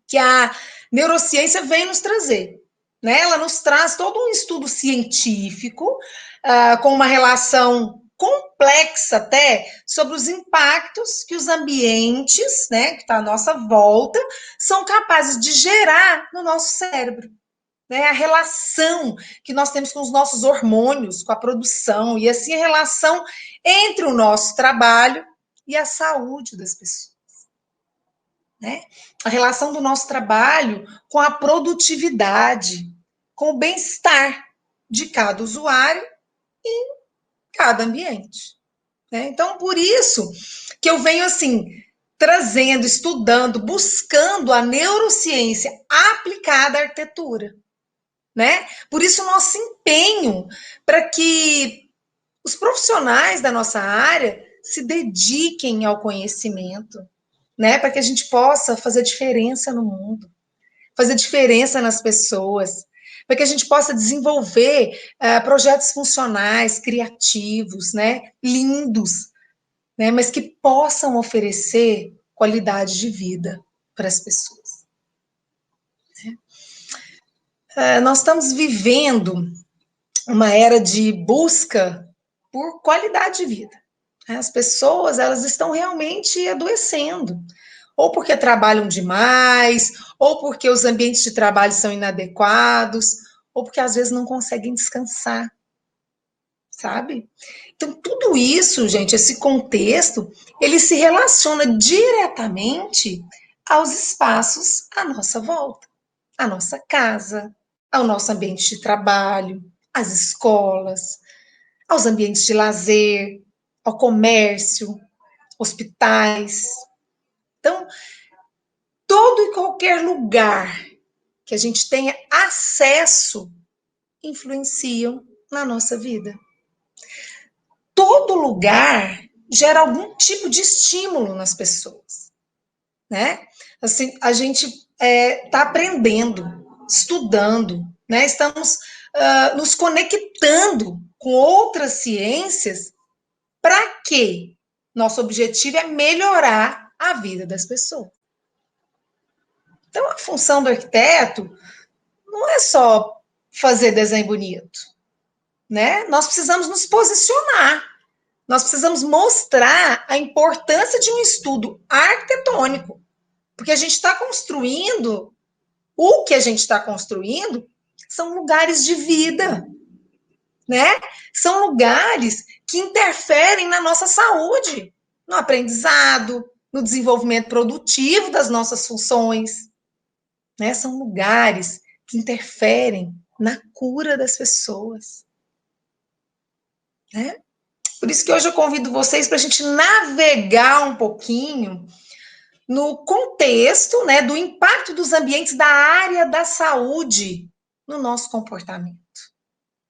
que a neurociência vem nos trazer. Né? Ela nos traz todo um estudo científico, com uma relação complexa até sobre os impactos que os ambientes, né, que está à nossa volta, são capazes de gerar no nosso cérebro. Né? A relação que nós temos com os nossos hormônios, com a produção, e assim a relação entre o nosso trabalho e a saúde das pessoas. Né? A relação do nosso trabalho com a produtividade, com o bem-estar de cada usuário em cada ambiente. Né? Então, por isso que eu venho assim, trazendo, estudando, buscando a neurociência aplicada à arquitetura. Né? Por isso, o nosso empenho para que os profissionais da nossa área se dediquem ao conhecimento, né? Para que a gente possa fazer diferença no mundo, fazer diferença nas pessoas, para que a gente possa desenvolver projetos funcionais, criativos, né? Lindos, né? Mas que possam oferecer qualidade de vida para as pessoas. Nós estamos vivendo uma era de busca por qualidade de vida. As pessoas, elas estão realmente adoecendo, ou porque trabalham demais, ou porque os ambientes de trabalho são inadequados, ou porque às vezes não conseguem descansar, sabe? Então, tudo isso, gente, esse contexto, ele se relaciona diretamente aos espaços à nossa volta, à nossa casa, ao nosso ambiente de trabalho, às escolas, aos ambientes de lazer, ao comércio, hospitais. Então, todo e qualquer lugar que a gente tenha acesso influenciam na nossa vida. Todo lugar gera algum tipo de estímulo nas pessoas, né? Assim, a gente está aprendendo, estudando, né? Estamos nos conectando com outras ciências. Para quê? Nosso objetivo é melhorar a vida das pessoas. Então, a função do arquiteto não é só fazer desenho bonito, né? Nós precisamos nos posicionar, nós precisamos mostrar a importância de um estudo arquitetônico, porque a gente está construindo, o que a gente está construindo são lugares de vida, né? São lugares que interferem na nossa saúde, no aprendizado, no desenvolvimento produtivo das nossas funções, né? São lugares que interferem na cura das pessoas. né? Por isso que hoje eu convido vocês para a gente navegar um pouquinho no contexto, né, do impacto dos ambientes da área da saúde no nosso comportamento,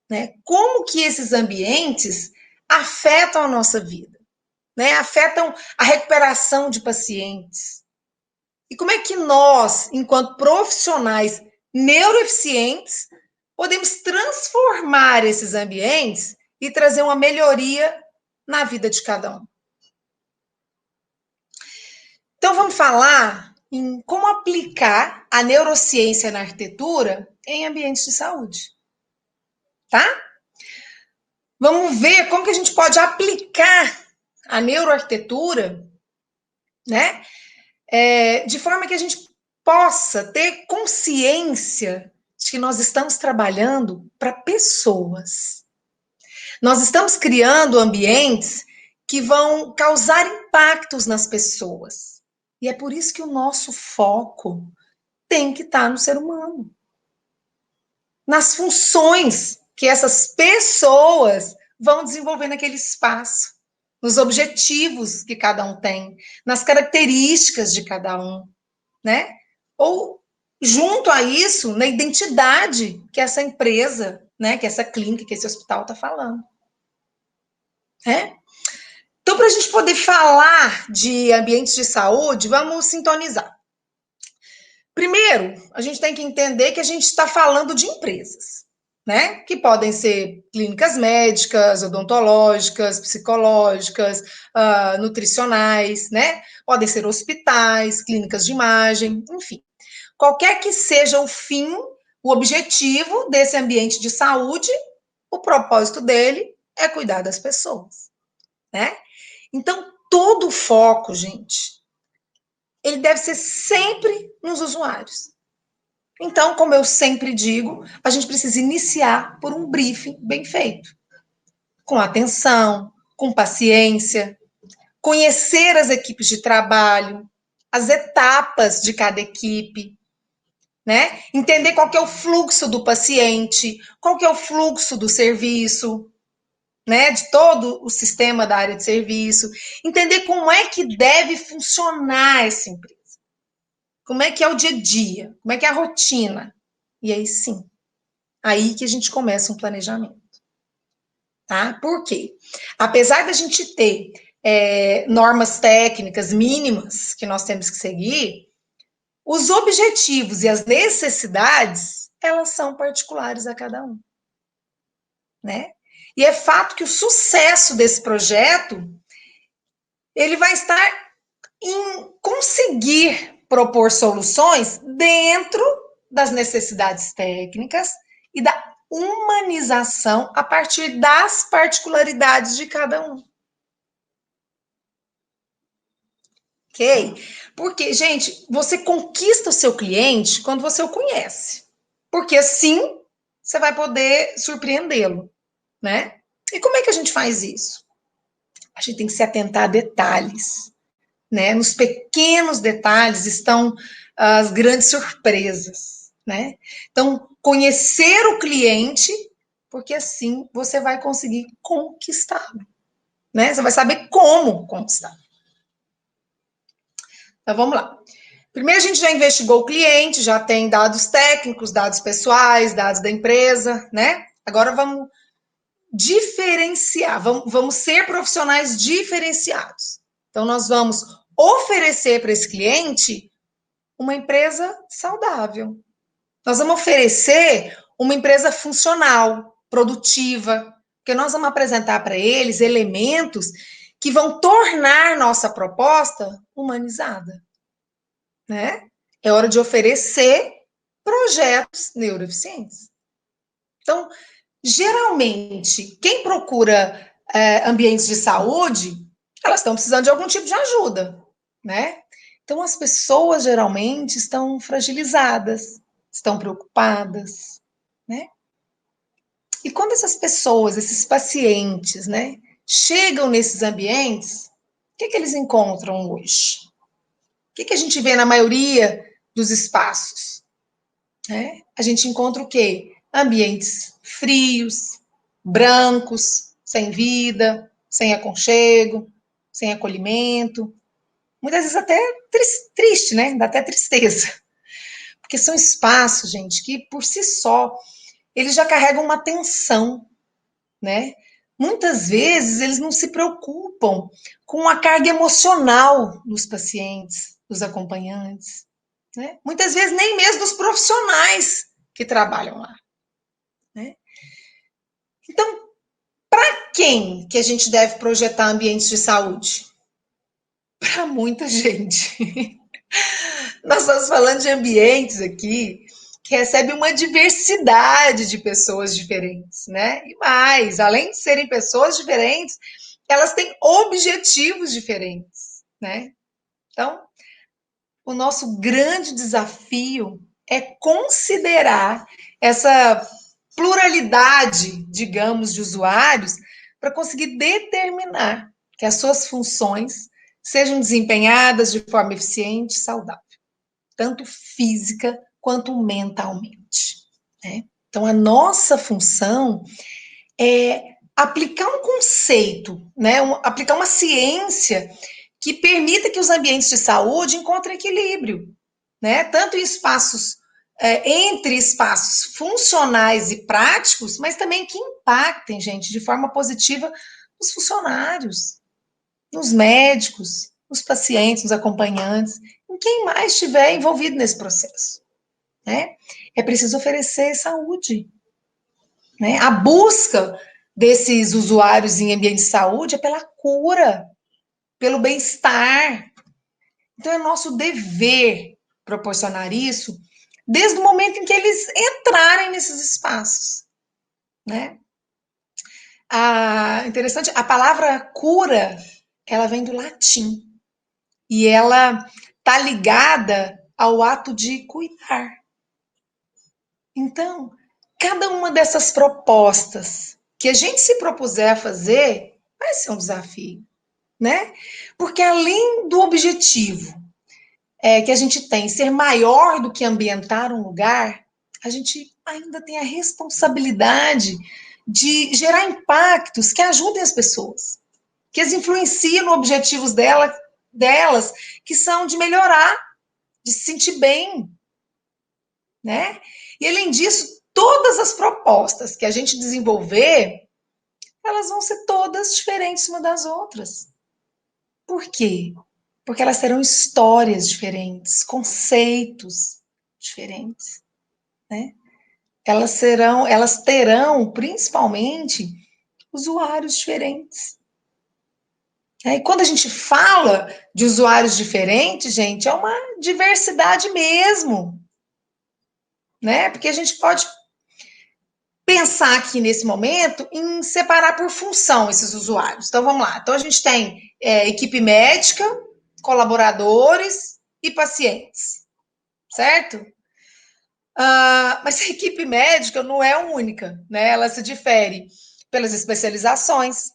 né? Como que esses ambientes afetam a nossa vida, né? Afetam a recuperação de pacientes. E como é que nós, enquanto profissionais neuroeficientes, podemos transformar esses ambientes e trazer uma melhoria na vida de cada um? Então, vamos falar em como aplicar a neurociência na arquitetura em ambientes de saúde, tá? Vamos ver como que a gente pode aplicar a neuroarquitetura, né? De forma que a gente possa ter consciência de que nós estamos trabalhando para pessoas. Nós estamos criando ambientes que vão causar impactos nas pessoas. E é por isso que o nosso foco tem que estar no ser humano, nas funções que essas pessoas vão desenvolver naquele espaço, nos objetivos que cada um tem, nas características de cada um, né? Ou junto a isso, na identidade que essa empresa, né, que essa clínica, que esse hospital está falando, né? Então, para a gente poder falar de ambientes de saúde, vamos sintonizar. Primeiro, a gente tem que entender que a gente está falando de empresas, né? Que podem ser clínicas médicas, odontológicas, psicológicas, nutricionais, né? Podem ser hospitais, clínicas de imagem, enfim. Qualquer que seja o fim, o objetivo desse ambiente de saúde, o propósito dele é cuidar das pessoas, né? Então, todo o foco, gente, ele deve ser sempre nos usuários. Então, como eu sempre digo, a gente precisa iniciar por um briefing bem feito, com atenção, com paciência, conhecer as equipes de trabalho, as etapas de cada equipe, né? Entender qual que é o fluxo do paciente, qual que é o fluxo do serviço, né? De todo o sistema da área de serviço, entender como é que deve funcionar essa empresa, como é que é o dia a dia, como é que é a rotina. E aí sim, aí que a gente começa um planejamento, tá? Por quê? Apesar da gente ter normas técnicas mínimas que nós temos que seguir, os objetivos e as necessidades, elas são particulares a cada um, né? E é fato que o sucesso desse projeto, ele vai estar em conseguir propor soluções dentro das necessidades técnicas e da humanização a partir das particularidades de cada um. Ok? Porque, gente, você conquista o seu cliente quando você o conhece. Porque assim você vai poder surpreendê-lo, né? E como é que a gente faz isso? A gente tem que se atentar a detalhes, né? Nos pequenos detalhes estão as grandes surpresas, né? Então, conhecer o cliente, porque assim você vai conseguir conquistá-lo, né? Você vai saber como conquistar. Então, vamos lá. Primeiro, a gente já investigou o cliente, já tem dados técnicos, dados pessoais, dados da empresa, né? Agora vamos diferenciar, vamos ser profissionais diferenciados. Então, nós vamos oferecer para esse cliente uma empresa saudável. Nós vamos oferecer uma empresa funcional, produtiva, porque nós vamos apresentar para eles elementos que vão tornar nossa proposta humanizada, né? É hora de oferecer projetos neuroeficientes. Então, geralmente, quem procura ambientes de saúde, elas estão precisando de algum tipo de ajuda, né? Então, as pessoas geralmente estão fragilizadas, estão preocupadas, né? E quando essas pessoas, esses pacientes, né, chegam nesses ambientes, o que eles encontram hoje? O que a gente vê na maioria dos espaços? Né? A gente encontra o quê? Ambientes frios, brancos, sem vida, sem aconchego, sem acolhimento. Muitas vezes até triste, né? Dá até tristeza. Porque são espaços, gente, que por si só, eles já carregam uma tensão, né? Muitas vezes eles não se preocupam com a carga emocional dos pacientes, dos acompanhantes, né? Muitas vezes nem mesmo dos profissionais que trabalham lá, né? Então, para quem que a gente deve projetar ambientes de saúde? Para muita gente. Nós estamos falando de ambientes aqui que recebem uma diversidade de pessoas diferentes, né? E mais, além de serem pessoas diferentes, elas têm objetivos diferentes, né? Então, o nosso grande desafio é considerar essa pluralidade, digamos, de usuários para conseguir determinar que as suas funções sejam desempenhadas de forma eficiente e saudável, tanto física quanto mentalmente, né? Então, a nossa função é aplicar um conceito, né? Aplicar uma ciência que permita que os ambientes de saúde encontrem equilíbrio, né? Tanto em espaços, entre espaços funcionais e práticos, mas também que impactem, gente, de forma positiva nos funcionários, nos médicos, nos pacientes, nos acompanhantes, em quem mais estiver envolvido nesse processo, né? É preciso oferecer saúde, né? A busca desses usuários em ambiente de saúde é pela cura, pelo bem-estar. Então, é nosso dever proporcionar isso desde o momento em que eles entrarem nesses espaços, né? Interessante, a palavra cura, ela vem do latim e ela está ligada ao ato de cuidar. Então, cada uma dessas propostas que a gente se propuser a fazer vai ser um desafio, né? Porque além do objetivo que a gente tem ser maior do que ambientar um lugar, a gente ainda tem a responsabilidade de gerar impactos que ajudem as pessoas, que as influenciem nos objetivos delas, que são de melhorar, de se sentir bem, né? E além disso, todas as propostas que a gente desenvolver, elas vão ser todas diferentes umas das outras. Por quê? Porque elas terão histórias diferentes, conceitos diferentes, né? Elas terão, principalmente, usuários diferentes. E quando a gente fala de usuários diferentes, gente, é uma diversidade mesmo, né? Porque a gente pode pensar aqui nesse momento em separar por função esses usuários. Então vamos lá. Então a gente tem equipe médica, colaboradores e pacientes, certo? Mas a equipe médica não é única, né? Ela se difere pelas especializações,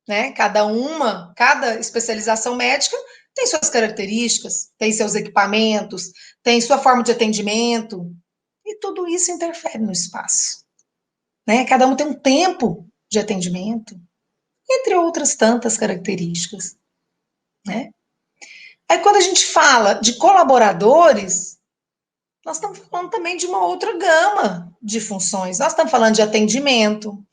né? Cada especialização médica tem suas características, tem seus equipamentos, tem sua forma de atendimento, e tudo isso interfere no espaço, né? Cada um tem um tempo de atendimento, entre outras tantas características, né? Aí quando a gente fala de colaboradores, nós estamos falando também de uma outra gama de funções. Nós estamos falando de atendimento,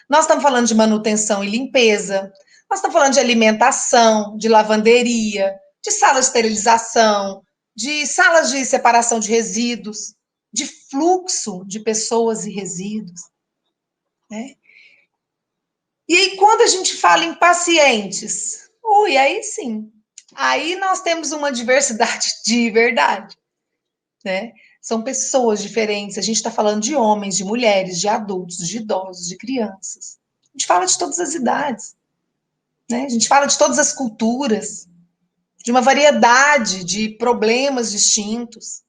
nós estamos falando de manutenção e limpeza, nós estamos falando de alimentação, de lavanderia, de salas de esterilização, de salas de separação de resíduos, de fluxo de pessoas e resíduos, né? E aí, quando a gente fala em pacientes, aí sim, aí nós temos uma diversidade de verdade, né? São pessoas diferentes, a gente está falando de homens, de mulheres, de adultos, de idosos, de crianças. A gente fala de todas as idades, né? A gente fala de todas as culturas, de uma variedade de problemas distintos,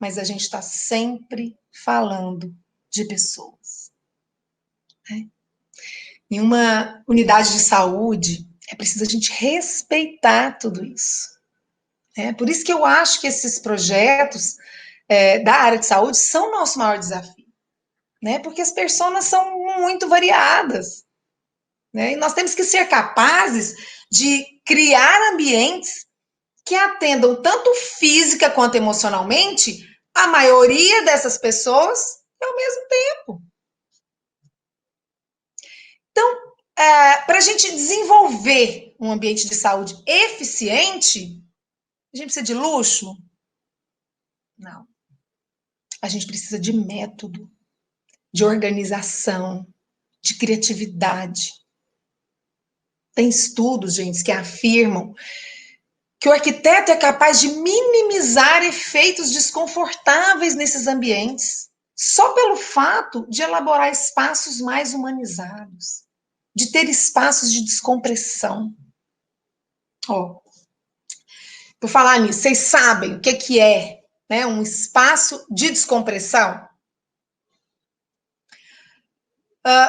mas a gente está sempre falando de pessoas, né? Em uma unidade de saúde, é preciso a gente respeitar tudo isso, né? Por isso que eu acho que esses projetos da área de saúde são o nosso maior desafio, né? Porque as pessoas são muito variadas, né? E nós temos que ser capazes de criar ambientes que atendam tanto física quanto emocionalmente a maioria dessas pessoas ao mesmo tempo. Então, para a gente desenvolver um ambiente de saúde eficiente, a gente precisa de luxo? Não. A gente precisa de método, de organização, de criatividade. Tem estudos, gente, que afirmam que o arquiteto é capaz de minimizar efeitos desconfortáveis nesses ambientes, só pelo fato de elaborar espaços mais humanizados, de ter espaços de descompressão. Ó, por falar nisso, vocês sabem o que é, né, um espaço de descompressão?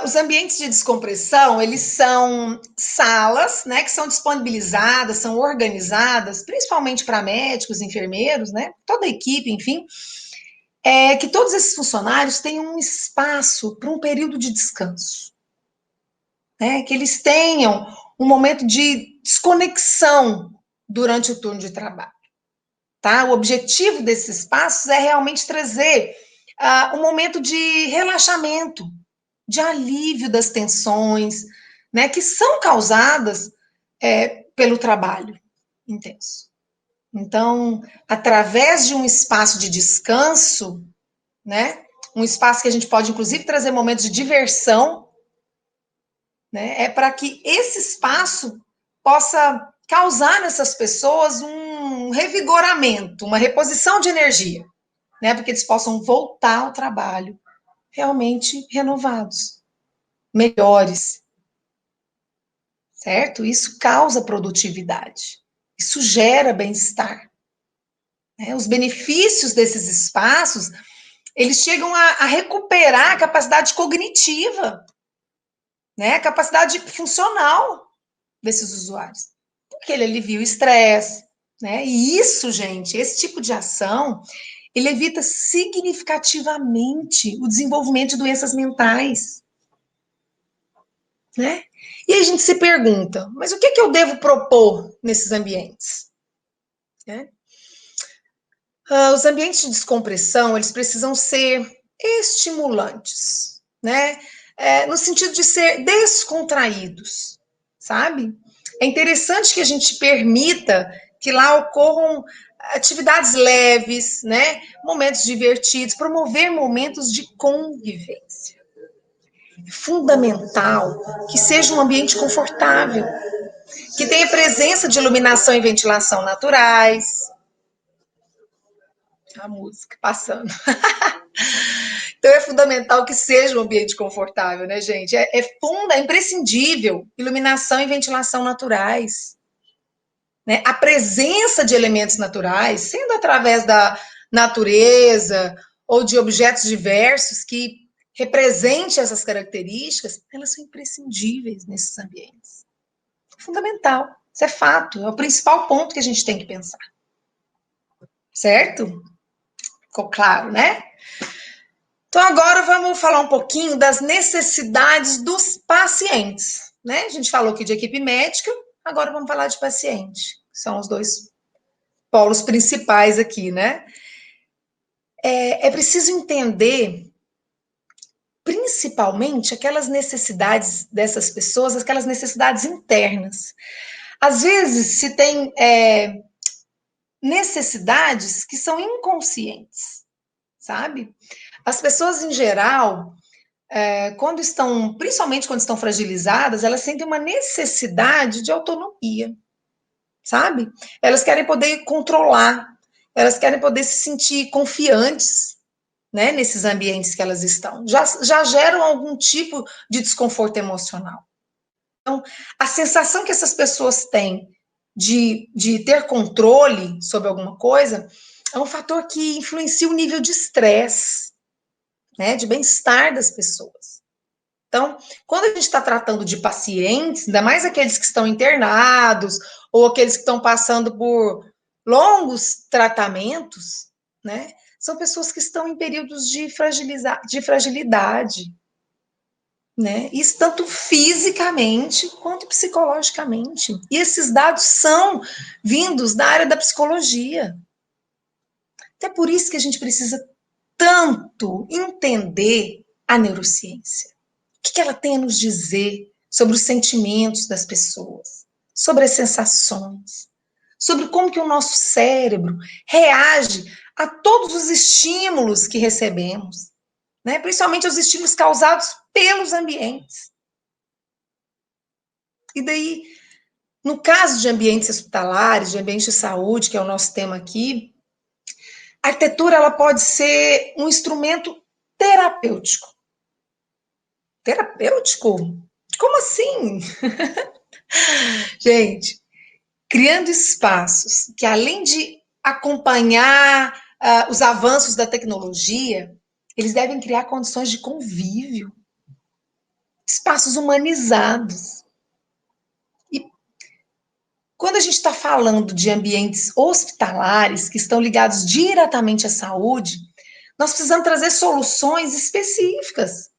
Os ambientes de descompressão, eles são salas, né, que são disponibilizadas, são organizadas, principalmente para médicos, enfermeiros, né, toda a equipe, enfim, que todos esses funcionários tenham um espaço para um período de descanso, né, que eles tenham um momento de desconexão durante o turno de trabalho, tá? O objetivo desses espaços é realmente trazer um momento de relaxamento, de alívio das tensões, né, que são causadas pelo trabalho intenso. Então, através de um espaço de descanso, né, um espaço que a gente pode, inclusive, trazer momentos de diversão, né, é para que esse espaço possa causar nessas pessoas um revigoramento, uma reposição de energia, né, para que eles possam voltar ao trabalho realmente renovados, melhores, certo? Isso causa produtividade, isso gera bem-estar, né? Os benefícios desses espaços, eles chegam a recuperar a capacidade cognitiva, né? A capacidade funcional desses usuários, porque ele alivia o estresse, né? E isso, gente, esse tipo de ação, ele evita significativamente o desenvolvimento de doenças mentais, né? E aí a gente se pergunta, mas o que eu devo propor nesses ambientes? Né? Os ambientes de descompressão, eles precisam ser estimulantes, né? No sentido de ser descontraídos, sabe? É interessante que a gente permita que lá ocorram atividades leves, né? Momentos divertidos, promover momentos de convivência. É fundamental que seja um ambiente confortável, que tenha presença de iluminação e ventilação naturais. A música passando. Então é fundamental que seja um ambiente confortável, né, gente? É imprescindível iluminação e ventilação naturais. Né? A presença de elementos naturais, sendo através da natureza ou de objetos diversos que represente essas características, elas são imprescindíveis nesses ambientes. Fundamental. Isso é fato. É o principal ponto que a gente tem que pensar. Certo? Ficou claro, né? Então, agora vamos falar um pouquinho das necessidades dos pacientes, né? A gente falou aqui de equipe médica, agora vamos falar de paciente. São os dois polos principais aqui, né? É preciso entender, principalmente, aquelas necessidades dessas pessoas, aquelas necessidades internas. Às vezes, se tem necessidades que são inconscientes, sabe? As pessoas, em geral, quando estão, principalmente quando estão fragilizadas, elas sentem uma necessidade de autonomia, sabe? Elas querem poder controlar, elas querem poder se sentir confiantes, né, nesses ambientes que elas estão. Já geram algum tipo de desconforto emocional. Então, a sensação que essas pessoas têm de ter controle sobre alguma coisa é um fator que influencia o nível de estresse, né, de bem-estar das pessoas. Então, quando a gente está tratando de pacientes, ainda mais aqueles que estão internados ou aqueles que estão passando por longos tratamentos, né, são pessoas que estão em períodos de fragilidade, né? Isso tanto fisicamente quanto psicologicamente. E esses dados são vindos da área da psicologia. Até por isso que a gente precisa tanto entender a neurociência. O que ela tem a nos dizer sobre os sentimentos das pessoas, sobre as sensações, sobre como que o nosso cérebro reage a todos os estímulos que recebemos, né? Principalmente os estímulos causados pelos ambientes. E daí, no caso de ambientes hospitalares, de ambientes de saúde, que é o nosso tema aqui, a arquitetura ela pode ser um instrumento terapêutico. Terapêutico? Como assim? Gente, criando espaços que, além de acompanhar os avanços da tecnologia, eles devem criar condições de convívio, espaços humanizados. E quando a gente está falando de ambientes hospitalares que estão ligados diretamente à saúde, nós precisamos trazer soluções específicas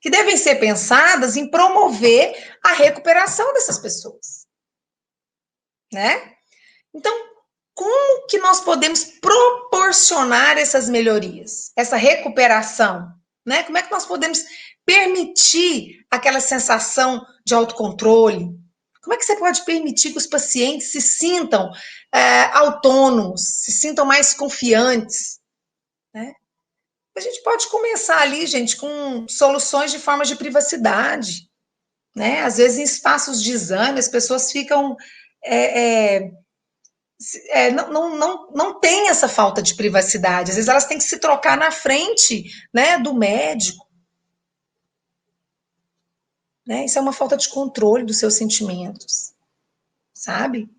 que devem ser pensadas em promover a recuperação dessas pessoas, né? Então, como que nós podemos proporcionar essas melhorias, essa recuperação, né? Como é que nós podemos permitir aquela sensação de autocontrole? Como é que você pode permitir que os pacientes se sintam autônomos, se sintam mais confiantes, né? A gente pode começar ali, gente, com soluções de formas de privacidade, né? Às vezes, em espaços de exame, as pessoas ficam não tem essa falta de privacidade. Às vezes elas têm que se trocar na frente, né, do médico. Né? Isso é uma falta de controle dos seus sentimentos, sabe?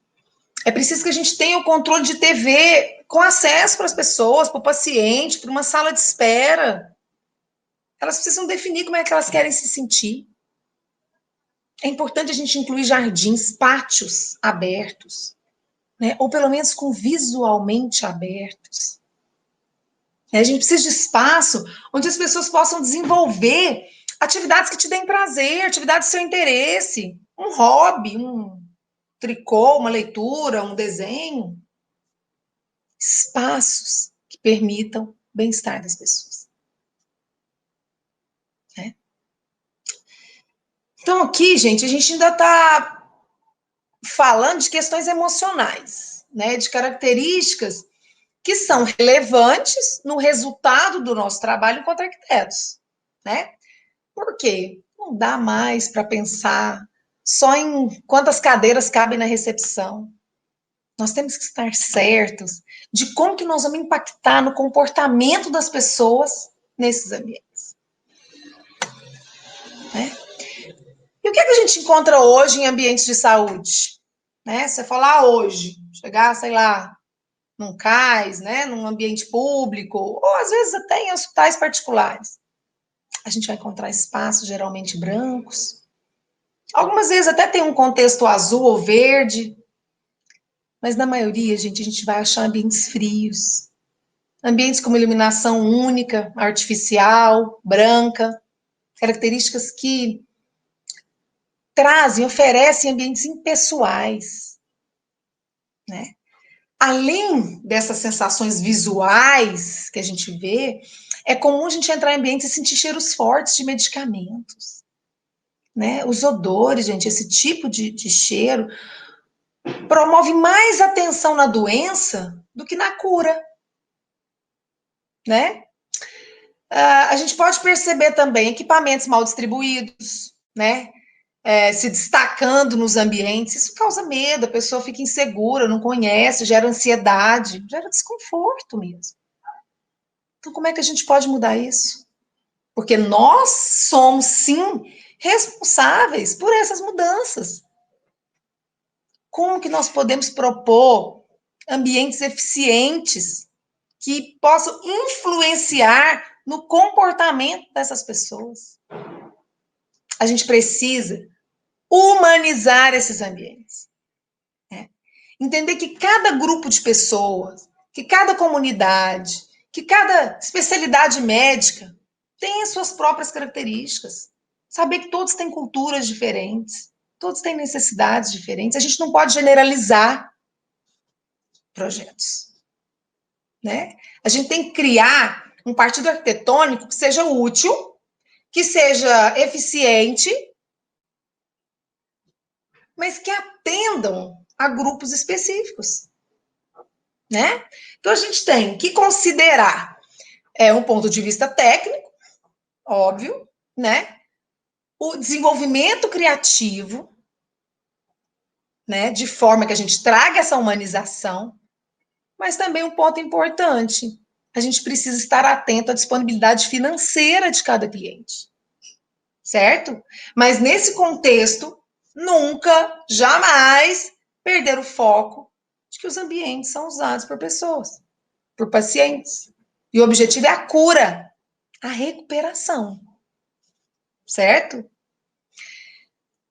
É preciso que a gente tenha o controle de TV com acesso para as pessoas, para o paciente, para uma sala de espera. Elas precisam definir como é que elas querem se sentir. É importante a gente incluir jardins, pátios abertos, né? Ou pelo menos com visualmente abertos. A gente precisa de espaço onde as pessoas possam desenvolver atividades que te deem prazer, atividades do seu interesse, um hobby, um tricô, uma leitura, um desenho. Espaços que permitam bem-estar das pessoas. Né? Então, aqui, gente, a gente ainda está falando de questões emocionais, né? De características que são relevantes no resultado do nosso trabalho enquanto arquitetos. Né? Por quê? Não dá mais para pensar só em quantas cadeiras cabem na recepção. Nós temos que estar certos de como que nós vamos impactar no comportamento das pessoas nesses ambientes. Né? E o que, é que a gente encontra hoje em ambientes de saúde? Né? Você falar hoje, chegar, sei lá, num CAIS, né? Num ambiente público, ou às vezes até em hospitais particulares. A gente vai encontrar espaços geralmente brancos. Algumas vezes até tem um contexto azul ou verde, mas na maioria, gente, a gente vai achar ambientes frios. Ambientes com uma iluminação única, artificial, branca, características que trazem, oferecem ambientes impessoais, né? Além dessas sensações visuais que a gente vê, é comum a gente entrar em ambientes e sentir cheiros fortes de medicamentos, né? Os odores, gente, esse tipo de cheiro promove mais atenção na doença do que na cura, né? A gente pode perceber também equipamentos mal distribuídos, né? Se destacando nos ambientes, isso causa medo, a pessoa fica insegura, não conhece, gera ansiedade, gera desconforto mesmo. Então, como é que a gente pode mudar isso? Porque nós somos, sim, responsáveis por essas mudanças. Como que nós podemos propor ambientes eficientes que possam influenciar no comportamento dessas pessoas? A gente precisa humanizar esses ambientes. Né? Entender que cada grupo de pessoas, que cada comunidade, que cada especialidade médica tem as suas próprias características. Saber que todos têm culturas diferentes, todos têm necessidades diferentes. A gente não pode generalizar projetos, né? A gente tem que criar um partido arquitetônico que seja útil, que seja eficiente, mas que atendam a grupos específicos, né? Então a gente tem que considerar um ponto de vista técnico, óbvio, né? O desenvolvimento criativo, né? De forma que a gente traga essa humanização, mas também um ponto importante, a gente precisa estar atento à disponibilidade financeira de cada cliente, certo? Mas nesse contexto, nunca, jamais perder o foco de que os ambientes são usados por pessoas, por pacientes. E o objetivo é a cura, a recuperação, certo?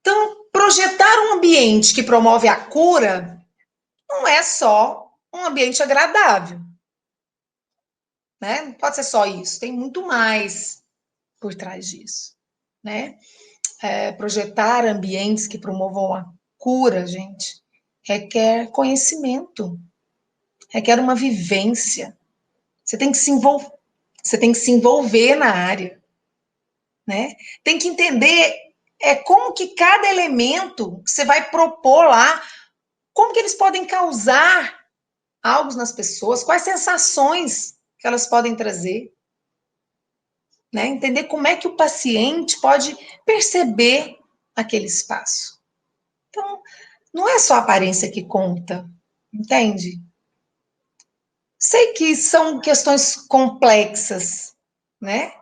Então, projetar um ambiente que promove a cura não é só um ambiente agradável, né? Não pode ser só isso, tem muito mais por trás disso, né? Projetar ambientes que promovam a cura, gente, requer conhecimento, requer uma vivência. Você tem que se envolver na área, né? Tem que entender como que cada elemento que você vai propor lá, como que eles podem causar algo nas pessoas, quais sensações que elas podem trazer, né? Entender como é que o paciente pode perceber aquele espaço. Então, não é só a aparência que conta, entende? Sei que são questões complexas, né?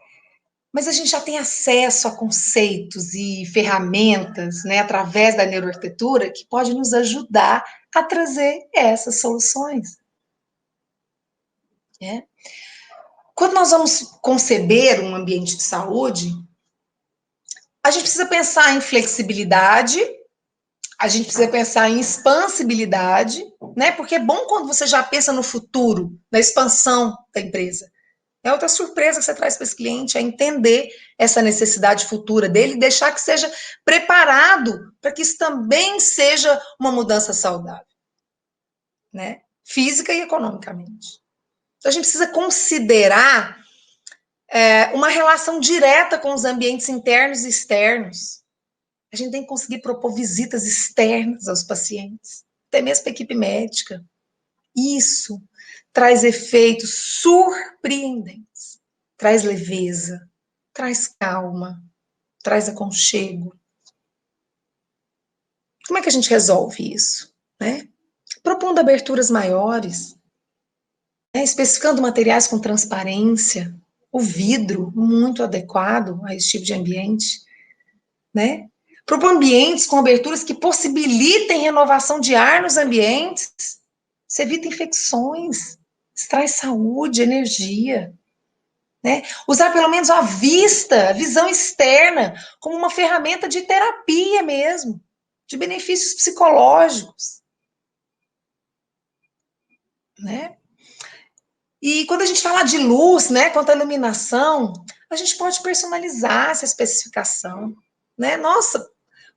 Mas a gente já tem acesso a conceitos e ferramentas, né, através da neuroarquitetura, que pode nos ajudar a trazer essas soluções, né? Quando nós vamos conceber um ambiente de saúde, a gente precisa pensar em flexibilidade, a gente precisa pensar em expansibilidade, né? Porque é bom quando você já pensa no futuro, na expansão da empresa. É outra surpresa que você traz para esse cliente, é entender essa necessidade futura dele e deixar que seja preparado para que isso também seja uma mudança saudável, né? Física e economicamente. Então, a gente precisa considerar uma relação direta com os ambientes internos e externos. A gente tem que conseguir propor visitas externas aos pacientes, até mesmo para a equipe médica. Isso traz efeitos surpreendentes, traz leveza, traz calma, traz aconchego. Como é que a gente resolve isso, né? Propondo aberturas maiores, né? Especificando materiais com transparência, o vidro muito adequado a esse tipo de ambiente, né? Propor ambientes com aberturas que possibilitem renovação de ar nos ambientes. Isso evita infecções, traz saúde, energia. Né? Usar pelo menos a vista, a visão externa, como uma ferramenta de terapia mesmo, de benefícios psicológicos. Né? E quando a gente fala de luz, né, quanto à iluminação, a gente pode personalizar essa especificação. Né? Nossa,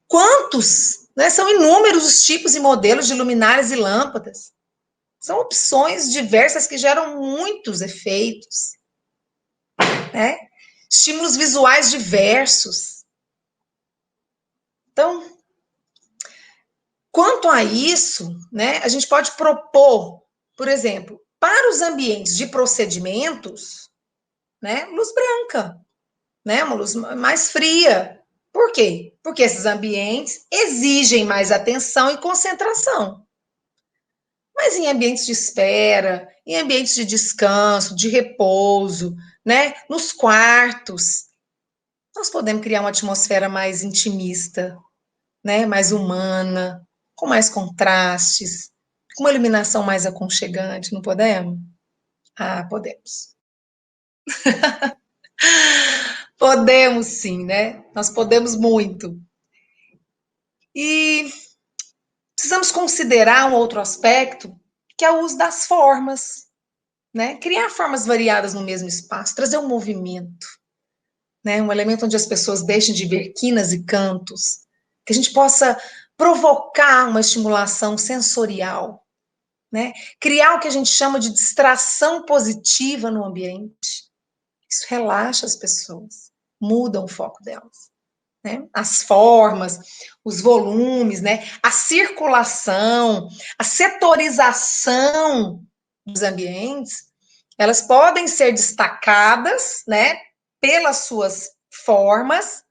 quantos? Né? São inúmeros os tipos e modelos de luminárias e lâmpadas. São opções diversas que geram muitos efeitos. Né? Estímulos visuais diversos. Então, quanto a isso, né, a gente pode propor, por exemplo, para os ambientes de procedimentos, né, luz branca, né, uma luz mais fria. Por quê? Porque esses ambientes exigem mais atenção e concentração. Mas em ambientes de espera, em ambientes de descanso, de repouso, né, nos quartos, nós podemos criar uma atmosfera mais intimista, né, mais humana, com mais contrastes, com uma iluminação mais aconchegante, não podemos? Ah, podemos. Podemos sim, né? Nós podemos muito. E precisamos considerar um outro aspecto, que é o uso das formas, né? Criar formas variadas no mesmo espaço, trazer um movimento. né? Um elemento onde as pessoas deixem de ver quinas e cantos, que a gente possa provocar uma estimulação sensorial, né? Criar o que a gente chama de distração positiva no ambiente. Isso relaxa as pessoas, muda o foco delas, né? As formas, os volumes, né? A circulação, a setorização dos ambientes, elas podem ser destacadas, né? Pelas suas formas,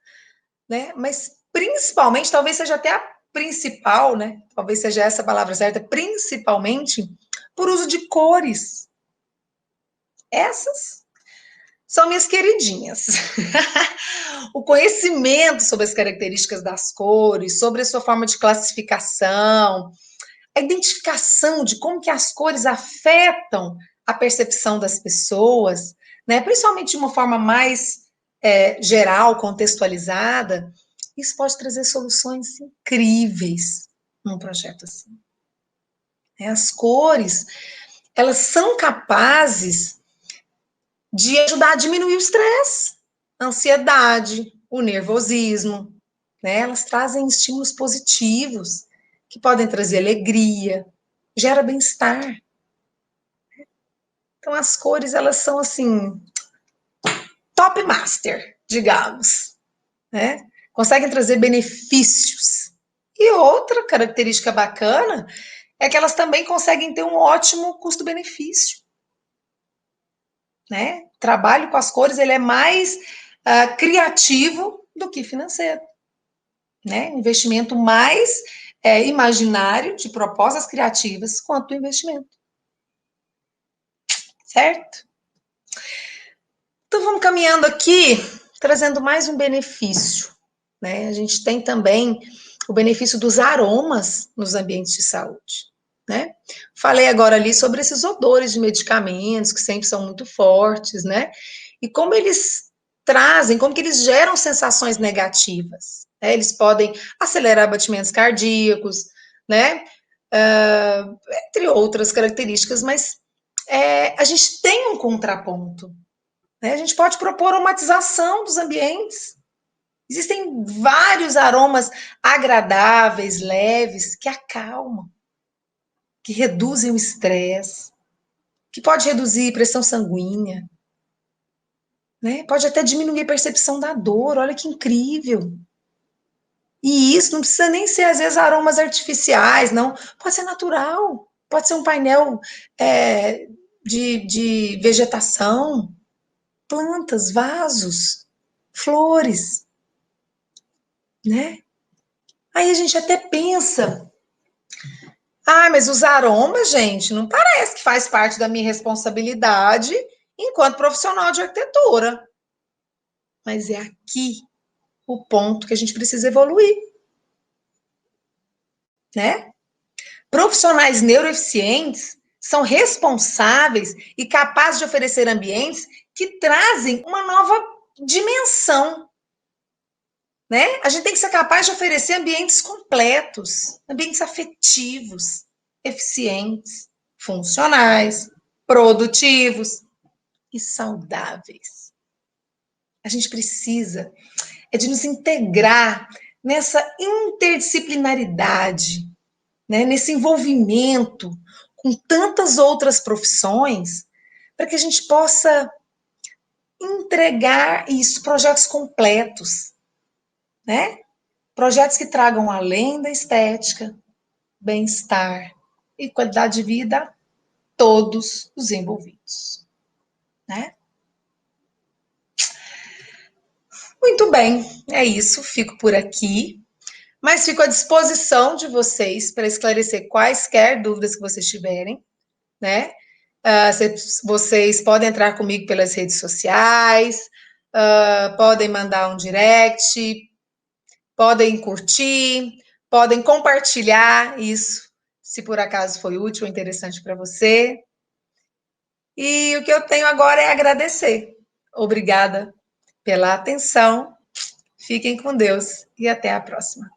né? Mas principalmente, talvez seja até a principal, né? Talvez seja essa a palavra certa, principalmente por uso de cores. Essas são minhas queridinhas. O conhecimento sobre as características das cores, sobre a sua forma de classificação, a identificação de como que as cores afetam a percepção das pessoas, né? Principalmente de uma forma mais geral, contextualizada, isso pode trazer soluções incríveis num projeto assim. As cores, elas são capazes de ajudar a diminuir o estresse, a ansiedade, o nervosismo, né? Elas trazem estímulos positivos que podem trazer alegria, gera bem-estar. Então as cores, elas são assim, top master, digamos, né? Conseguem trazer benefícios. E outra característica bacana é que elas também conseguem ter um ótimo custo-benefício, né? O trabalho com as cores, ele é mais criativo do que financeiro, né? Investimento mais imaginário de propostas criativas quanto o investimento, certo? Então vamos caminhando aqui, trazendo mais um benefício, né? A gente tem também o benefício dos aromas nos ambientes de saúde, né? Falei agora ali sobre esses odores de medicamentos que sempre são muito fortes, né? E como eles trazem, como que eles geram sensações negativas, né? Eles podem acelerar batimentos cardíacos, né? Entre outras características, mas a gente tem um contraponto, né? A gente pode propor aromatização dos ambientes. Existem vários aromas agradáveis, leves, que acalmam, que reduzem o estresse, que pode reduzir pressão sanguínea, né? Pode até diminuir a percepção da dor. Olha que incrível. E isso não precisa nem ser, às vezes, aromas artificiais, não. Pode ser natural. Pode ser um painel de vegetação, plantas, vasos, flores, né? Aí a gente até pensa, mas os aromas, gente, não parece que faz parte da minha responsabilidade enquanto profissional de arquitetura. Mas é aqui o ponto que a gente precisa evoluir, né? Profissionais neuroeficientes são responsáveis e capazes de oferecer ambientes que trazem uma nova dimensão, né? A gente tem que ser capaz de oferecer ambientes completos, ambientes afetivos, eficientes, funcionais, produtivos e saudáveis. A gente precisa de nos integrar nessa interdisciplinaridade, né? Nesse envolvimento com tantas outras profissões, para que a gente possa entregar isso, projetos completos, né? Projetos que tragam, além da estética, bem-estar e qualidade de vida a todos os envolvidos, né? Muito bem, é isso, fico por aqui, mas fico à disposição de vocês para esclarecer quaisquer dúvidas que vocês tiverem, né? Vocês podem entrar comigo pelas redes sociais, podem mandar um direct, podem curtir, podem compartilhar isso, se por acaso foi útil ou interessante para você. E o que eu tenho agora é agradecer. Obrigada pela atenção. Fiquem com Deus e até a próxima.